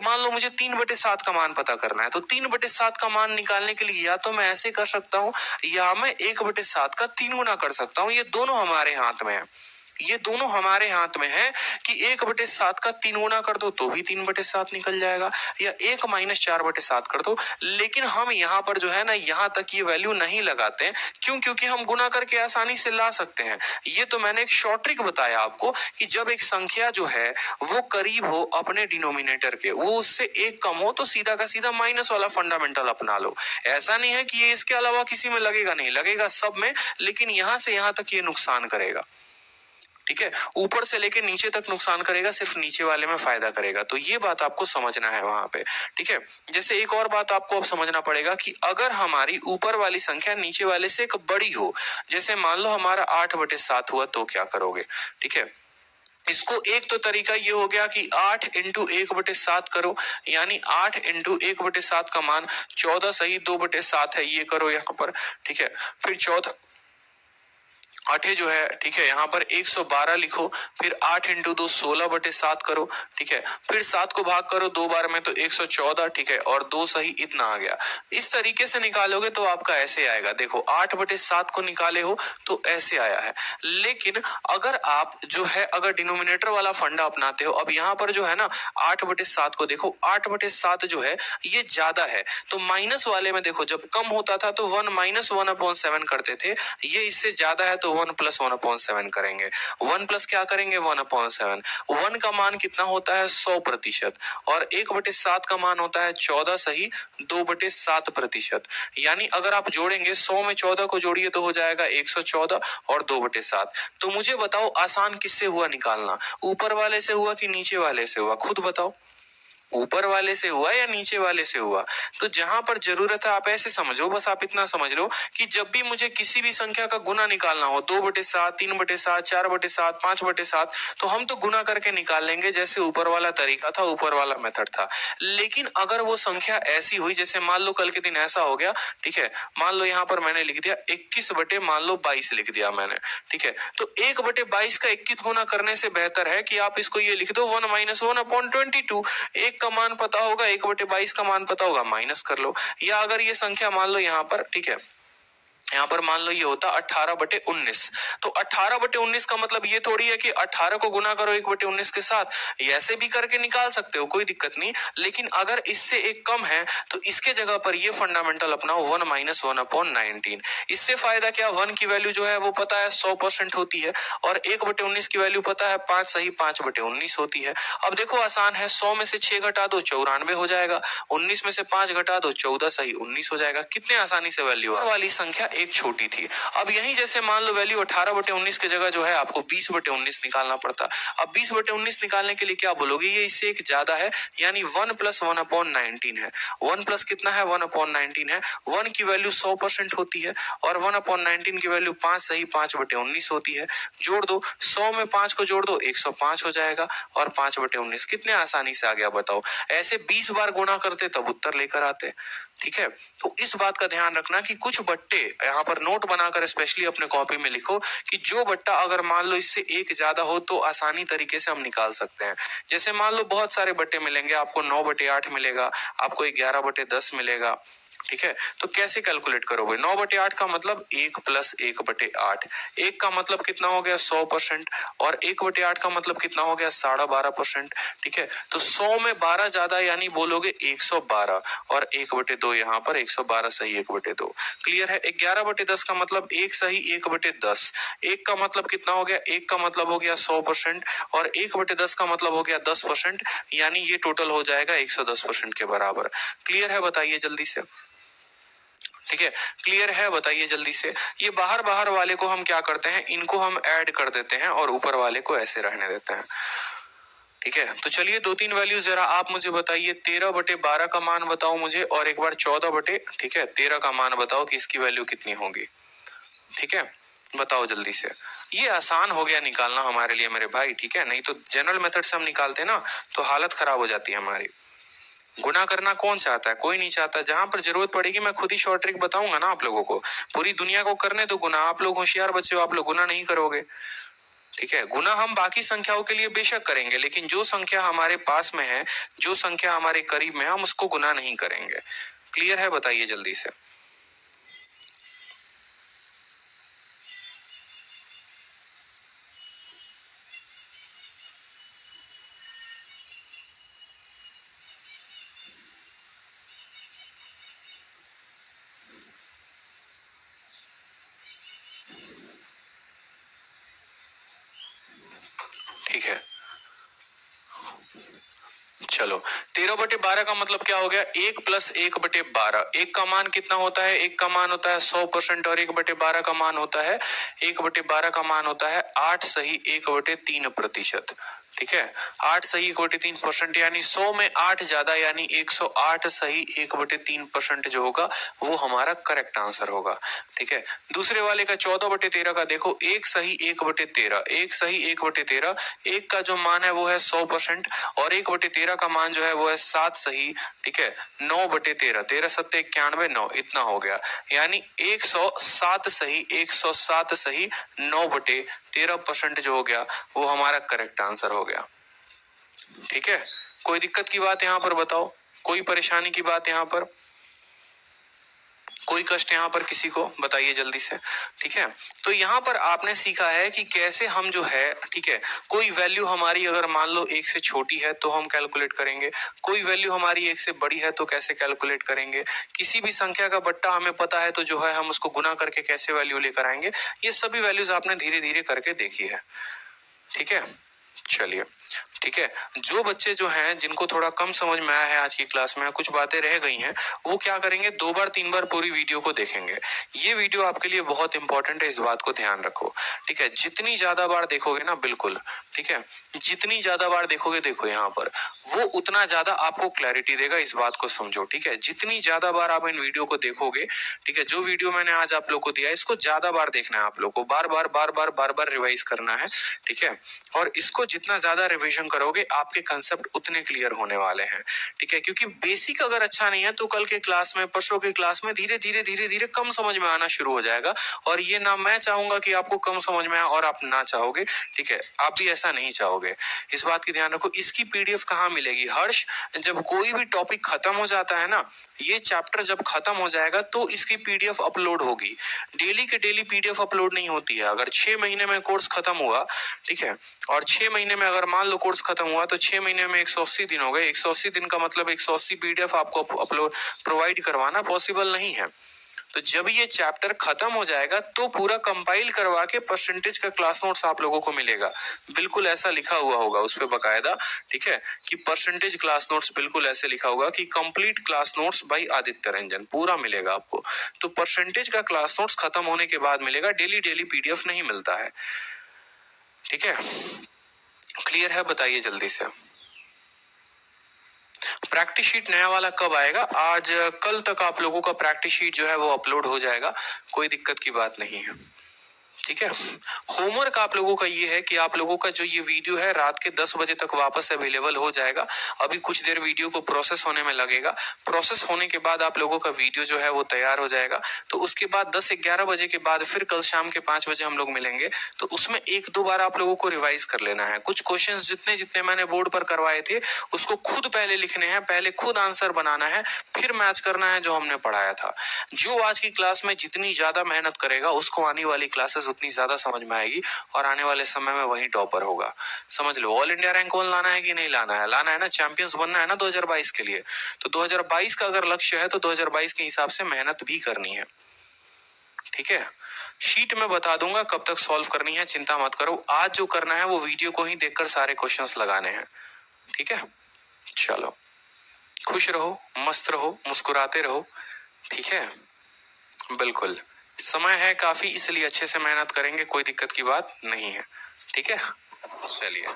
मान लो मुझे 3/7 का मान पता करना है, तो 3/7 का मान निकालने के लिए या तो मैं ऐसे कर सकता हूं या मैं 1/7 का 3 गुना कर सकता हूं। ये दोनों हमारे हाथ में है, ये दोनों हमारे हाथ में है कि 1/7 का 3 गुना कर दो तो भी 3/7 निकल जाएगा, या 1 माइनस 4/7 कर दो। लेकिन हम यहाँ पर जो है ना, यहाँ तक ये वैल्यू नहीं लगाते हैं। क्यों? क्योंकि हम गुना करके आसानी से ला सकते हैं। ये तो मैंने एक शॉर्ट ट्रिक बताया आपको कि जब एक संख्या जो है वो करीब हो अपने डिनोमिनेटर के, वो उससे 1 कम हो, तो सीधा का सीधा माइनस वाला फंडामेंटल अपना लो। ऐसा नहीं है कि ये इसके अलावा किसी में लगेगा, नहीं लगेगा सब में, लेकिन यहां से यहां तक ये नुकसान करेगा, ठीक है। ऊपर से लेके नीचे तक नुकसान करेगा, सिर्फ नीचे वाले में फायदा करेगा। तो ये बात आपको समझना है वहां पे, ठीक है। जैसे एक और बात आपको अब समझना पड़ेगा कि अगर हमारी ऊपर वाली संख्या नीचे वाले से एक बड़ी हो, जैसे मान लो हमारा 8/7 हुआ, तो क्या करोगे? ठीक है, इसको एक तो तरीका ये हो गया कि 8 इंटू 1/7 करो, यानी 8 इंटू 1/7 का मान 14 सही 2/7 है, ये करो यहाँ पर, ठीक है। फिर 14 8 जो है, ठीक है, यहाँ पर 112 लिखो, फिर 8 इंटू 2 16/7 करो, ठीक है। फिर 7 को भाग करो 2 बार में तो 114, ठीक है, और 2 सही इतना आ गया। इस तरीके से निकालोगे तो आपका ऐसे आएगा। देखो 8/7 को निकाले हो तो ऐसे आया है। लेकिन अगर आप जो है अगर डिनोमिनेटर वाला फंडा अपनाते हो, अब यहाँ पर जो है ना 8/7 को देखो, 8/7 जो है ये ज्यादा है, तो माइनस वाले में देखो जब कम होता था तो 1 माइनस 1/7 करते थे, ये इससे ज्यादा है तो 1 प्लस 1/7 करेंगे। 1 प्लस क्या करेंगे? 1/7। 1 का मान कितना होता है? 100%, और 1/7 का मान होता है 14 सही 2/7%। यानी अगर आप जोड़ेंगे 100 में 14 को जोड़िए तो हो जाएगा 114 और 2/7। तो मुझे बताओ आसान किससे हुआ निकालना? ऊपर वाले से हुआ कि नीचे वाले से हुआ? खुद बताओ, ऊपर वाले से हुआ या नीचे वाले से हुआ? तो जहां पर जरूरत है आप ऐसे समझो, बस आप इतना समझ लो कि जब भी मुझे किसी भी संख्या का गुना निकालना हो, 2/7, 3/7, 4/7, 5/7, तो हम तो गुना करके निकाल लेंगे जैसे ऊपर वाला तरीका था, ऊपर वाला मेथड था। लेकिन अगर वो संख्या ऐसी हुई, जैसे मान लो कल के दिन ऐसा हो गया, ठीक है, मान लो यहाँ पर मैंने लिख दिया 21/22 लिख दिया मैंने, ठीक है, तो 1/22 का 21 गुना करने से बेहतर है कि आप इसको ये लिख दो 1 माइनस 1/22। एक का मान पता होगा, 1/22 का मान पता होगा, माइनस कर लो। या अगर ये संख्या मान लो यहाँ पर, ठीक है, यहाँ पर मान लो ये होता 18/19, तो 18/19 का मतलब ये थोड़ी है कि 18 को गुना करो 1/19 के साथ, ऐसे भी करके निकाल सकते हो, कोई दिक्कत नहीं। लेकिन अगर इससे एक कम है तो इसके जगह पर ये फंडामेंटल अपनाओ 1 माइनस 1/19। इससे फायदा क्या? 1 की वैल्यू जो है वो पता है 100% होती है, और 1/19 की वैल्यू पता है 5 सही 5/19 होती है। अब देखो आसान है, 100 में से 6 घटा दो 94 हो जाएगा, 19 में से 5 घटा दो 14 सही 19 हो जाएगा। कितने आसानी से वैल्यू वाली संख्या एक छोटी थी। अब यही जैसे मान लो वैल्यू 18/19 की जगह जो है आपको 20/19 निकालना पड़ता। अब 20/19 निकालने के लिए क्या बोलोगे? ये इससे एक ज्यादा है, यानी 1 प्लस 1/19 है। 1 प्लस कितना है? 1/19 है। 1 की वैल्यू 100% होती है, और 1/19 की वैल्यू 5 सही 5/19 होती है। जोड़ दो, 100 में 5 को जोड़ दो 105 हो जाएगा, और 5/19 कितने आसानी से आ गया बताओ। ऐसे 20 बार गुणा करते तब उत्तर लेकर आते, ठीक है। तो इस बात का ध्यान रखना कि कुछ बट्टे यहाँ पर नोट बनाकर स्पेशली अपने कॉपी में लिखो कि जो बट्टा अगर मान लो इससे एक ज्यादा हो तो आसानी तरीके से हम निकाल सकते हैं। जैसे मान लो बहुत सारे बट्टे मिलेंगे, आपको 9/8 मिलेगा, आपको 11/10 मिलेगा, ठीक है, तो कैसे कैलकुलेट करोगे? 9/8 का मतलब 1 + 1/8। 1 का मतलब कितना हो गया? 100%। और 1/8 का मतलब कितना हो गया? 12.5%। ठीक है, तो 100 में 12 ज्यादा यानी बोलोगे 112, और 1/2 यहाँ पर 112 सही 1/2। क्लियर है? 11/10 का मतलब 1 सही 1/10। 1 का मतलब कितना हो गया? 1 का मतलब हो गया 100%, और 1/10 का मतलब हो गया 10%, यानी ये टोटल हो जाएगा 110% के बराबर। क्लियर है? बताइए जल्दी से। ठीक है, क्लियर है? बताइए जल्दी से। ये बाहर बाहर वाले को हम क्या करते हैं, इनको हम ऐड कर देते हैं और ऊपर वाले को ऐसे रहने देते हैं। ठीक है, तो चलिए 2-3 वैल्यूज जरा आप मुझे बताइए। 13/12 का मान बताओ मुझे, और एक बार 14/13 का मान बताओ कि इसकी वैल्यू कितनी होगी। ठीक है, बताओ जल्दी से। ये आसान हो गया निकालना हमारे लिए मेरे भाई। ठीक है, नहीं तो जनरल मेथड से हम निकालते ना तो हालत खराब हो जाती है हमारी। गुना करना कौन चाहता है? कोई नहीं चाहता। जहां पर जरूरत पड़ेगी मैं खुद ही शॉर्ट ट्रिक बताऊंगा ना आप लोगों को। पूरी दुनिया को करने दो गुना। आप लोग होशियार बच्चे हो, आप लोग गुना नहीं करोगे। ठीक है, गुना हम बाकी संख्याओं के लिए बेशक करेंगे, लेकिन जो संख्या हमारे पास में है, जो संख्या हमारे करीब में है, हम उसको गुना नहीं करेंगे। क्लियर है? बताइए जल्दी से। ठीक है, चलो 13/12 का मतलब क्या हो गया? 1 + 1/12। 1 का मान कितना होता है? 1 का मान होता है 100%, और 1/12 का मान होता है 1/12 का मान होता है 8 सही 1/3%। ठीक है, 8 सही 1/3%, यानी 100 में 8 ज्यादा यानी 108 सही 1/3% जो होगा वो हमारा करेक्ट आंसर होगा। ठीक है, दूसरे वाले का 14/13 का देखो, 1 सही 1/13, 1 सही 1/13। 1 का जो मान है वो है 100%, और 1/13 का मान जो है वो है 7 सही। ठीक है, 9/13, 13 7 91, 9 इतना हो गया, यानी 107 सही 107 सही 9/13% जो हो गया वो हमारा करेक्ट आंसर हो गया। ठीक है, कोई दिक्कत की बात यहाँ पर बताओ? कोई परेशानी की बात यहाँ पर? कोई कष्ट यहाँ पर किसी को? बताइए जल्दी से। ठीक है, तो यहाँ पर आपने सीखा है कि कैसे हम जो है, ठीक है, कोई वैल्यू हमारी अगर मान लो 1 से छोटी है तो हम कैलकुलेट करेंगे, कोई वैल्यू हमारी 1 से बड़ी है तो कैसे कैलकुलेट करेंगे, किसी भी संख्या का बट्टा हमें पता है तो जो है हम उसको गुना करके कैसे वैल्यू लेकर आएंगे, ये सभी वैल्यूज आपने धीरे धीरे करके देखी है। ठीक है, चलिए। ठीक है, जो बच्चे जो हैं जिनको थोड़ा कम समझ में आया है आज की क्लास में, कुछ बातें रह गई हैं, वो क्या करेंगे, 2 बार 3 बार पूरी वीडियो को देखेंगे। ये वीडियो आपके लिए बहुत इंपॉर्टेंट है, इस बात को ध्यान रखो। ठीक है, जितनी ज्यादा बार देखोगे ना, बिल्कुल ठीक है, जितनी ज्यादा बार देखोगे, देखो यहाँ पर, वो उतना ज्यादा आपको क्लैरिटी देगा, इस बात को समझो। ठीक है, जितनी ज्यादा बार आप इन वीडियो को देखोगे, ठीक है, जो वीडियो मैंने आज आप लोग को दिया इसको ज्यादा बार देखना है आप लोग को, बार बार रिवाइज करना है। ठीक है, और इसको जितना ज्यादा रिवीजन करोगे आपके कंसेप्ट उतने क्लियर होने वाले हैं। ठीक है, क्योंकि बेसिक अगर अच्छा नहीं है तो कल के क्लास में, परसों के क्लास में धीरे धीरे कम समझ में आना शुरू हो जाएगा, और ये ना मैं चाहूंगा कि आपको कम समझ में आए और आप ना चाहोगे। ठीक है, आप भी ऐसा नहीं चाहोगे, इस बात की ध्यान रखो। इसकी पीडीएफ कहाँ मिलेगी हर्ष? जब कोई भी टॉपिक खत्म हो जाता है ना, ये चैप्टर जब खत्म हो जाएगा तो इसकी पीडीएफ अपलोड होगी। डेली के डेली पीडीएफ अपलोड नहीं होती है। अगर 6 महीने में कोर्स खत्म हुआ, ठीक है, और 6 महीने में अगर मान लो कोर्स खत्म हुआ तो 6 महीने में 180 दिन हो गए। 180 दिन का मतलब 180 पीडीएफ आपको अपलोड प्रोवाइड करवाना पॉसिबल नहीं है। तो जब ये चैप्टर खत्म हो जाएगा तो पूरा कंपाइल करवा के परसेंटेज का क्लास नोट्स आप लोगों को मिलेगा। बिल्कुल ऐसा लिखा हुआ होगा उस पे बकायदा, ठीक है, कि परसेंटेज क्लास नोट्स, बिल्कुल ऐसे लिखा होगा कि complete class notes by Aditya Ranjan, पूरा मिलेगा आपको। तो परसेंटेज का क्लास नोट्स खत्म होने के बाद मिलेगा, डेली पीडीएफ नहीं मिलता है। ठीक है, क्लियर है? बताइए जल्दी से। प्रैक्टिस शीट नया वाला कब आएगा? आज कल तक आप लोगों का प्रैक्टिस शीट जो है वो अपलोड हो जाएगा, कोई दिक्कत की बात नहीं है। ठीक है। होमवर्क आप लोगों का ये है कि आप लोगों का जो ये वीडियो है रात के 10 बजे तक वापस अवेलेबल हो जाएगा। अभी कुछ देर वीडियो को प्रोसेस होने में लगेगा। प्रोसेस होने के बाद आप लोगों का वीडियो जो है वो तैयार हो जाएगा। तो उसके बाद 10-11 बजे के बाद फिर कल शाम के 5 बजे हम लोग मिलेंगे। तो उसमें 1-2 बार आप लोगों को रिवाइज कर लेना है। कुछ क्वेश्चन जितने जितने मैंने बोर्ड पर करवाए थे उसको खुद पहले लिखने हैं, पहले खुद आंसर बनाना है, फिर मैच करना है जो हमने पढ़ाया था। जो आज की क्लास में जितनी ज्यादा मेहनत करेगा उसको आने वाली क्लासेस उतनी ज्यादा समझ में आएगी और आने वाले समय में वही टॉपर होगा। समझ लो, ऑल इंडिया रैंक 1 लाना है कि नहीं लाना है? लाना है ना, चैंपियंस बनना है ना 2022 के लिए। तो 2022 का अगर लक्ष्य है तो 2022 के हिसाब से मेहनत भी करनी है। ठीक है, शीट में बता दूंगा कब तक सॉल्व करनी है, चिंता मत करो। आज जो करना है वो वीडियो को ही देखकर सारे क्वेश्चंस लगाने हैं। ठीक है, चलो खुश रहो, मस्त रहो, मुस्कुराते रहो। ठीक है, बिल्कुल समय है काफी, इसलिए अच्छे से मेहनत करेंगे, कोई दिक्कत की बात नहीं है। ठीक है, चलिए,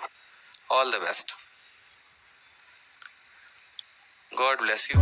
all the best, God bless you.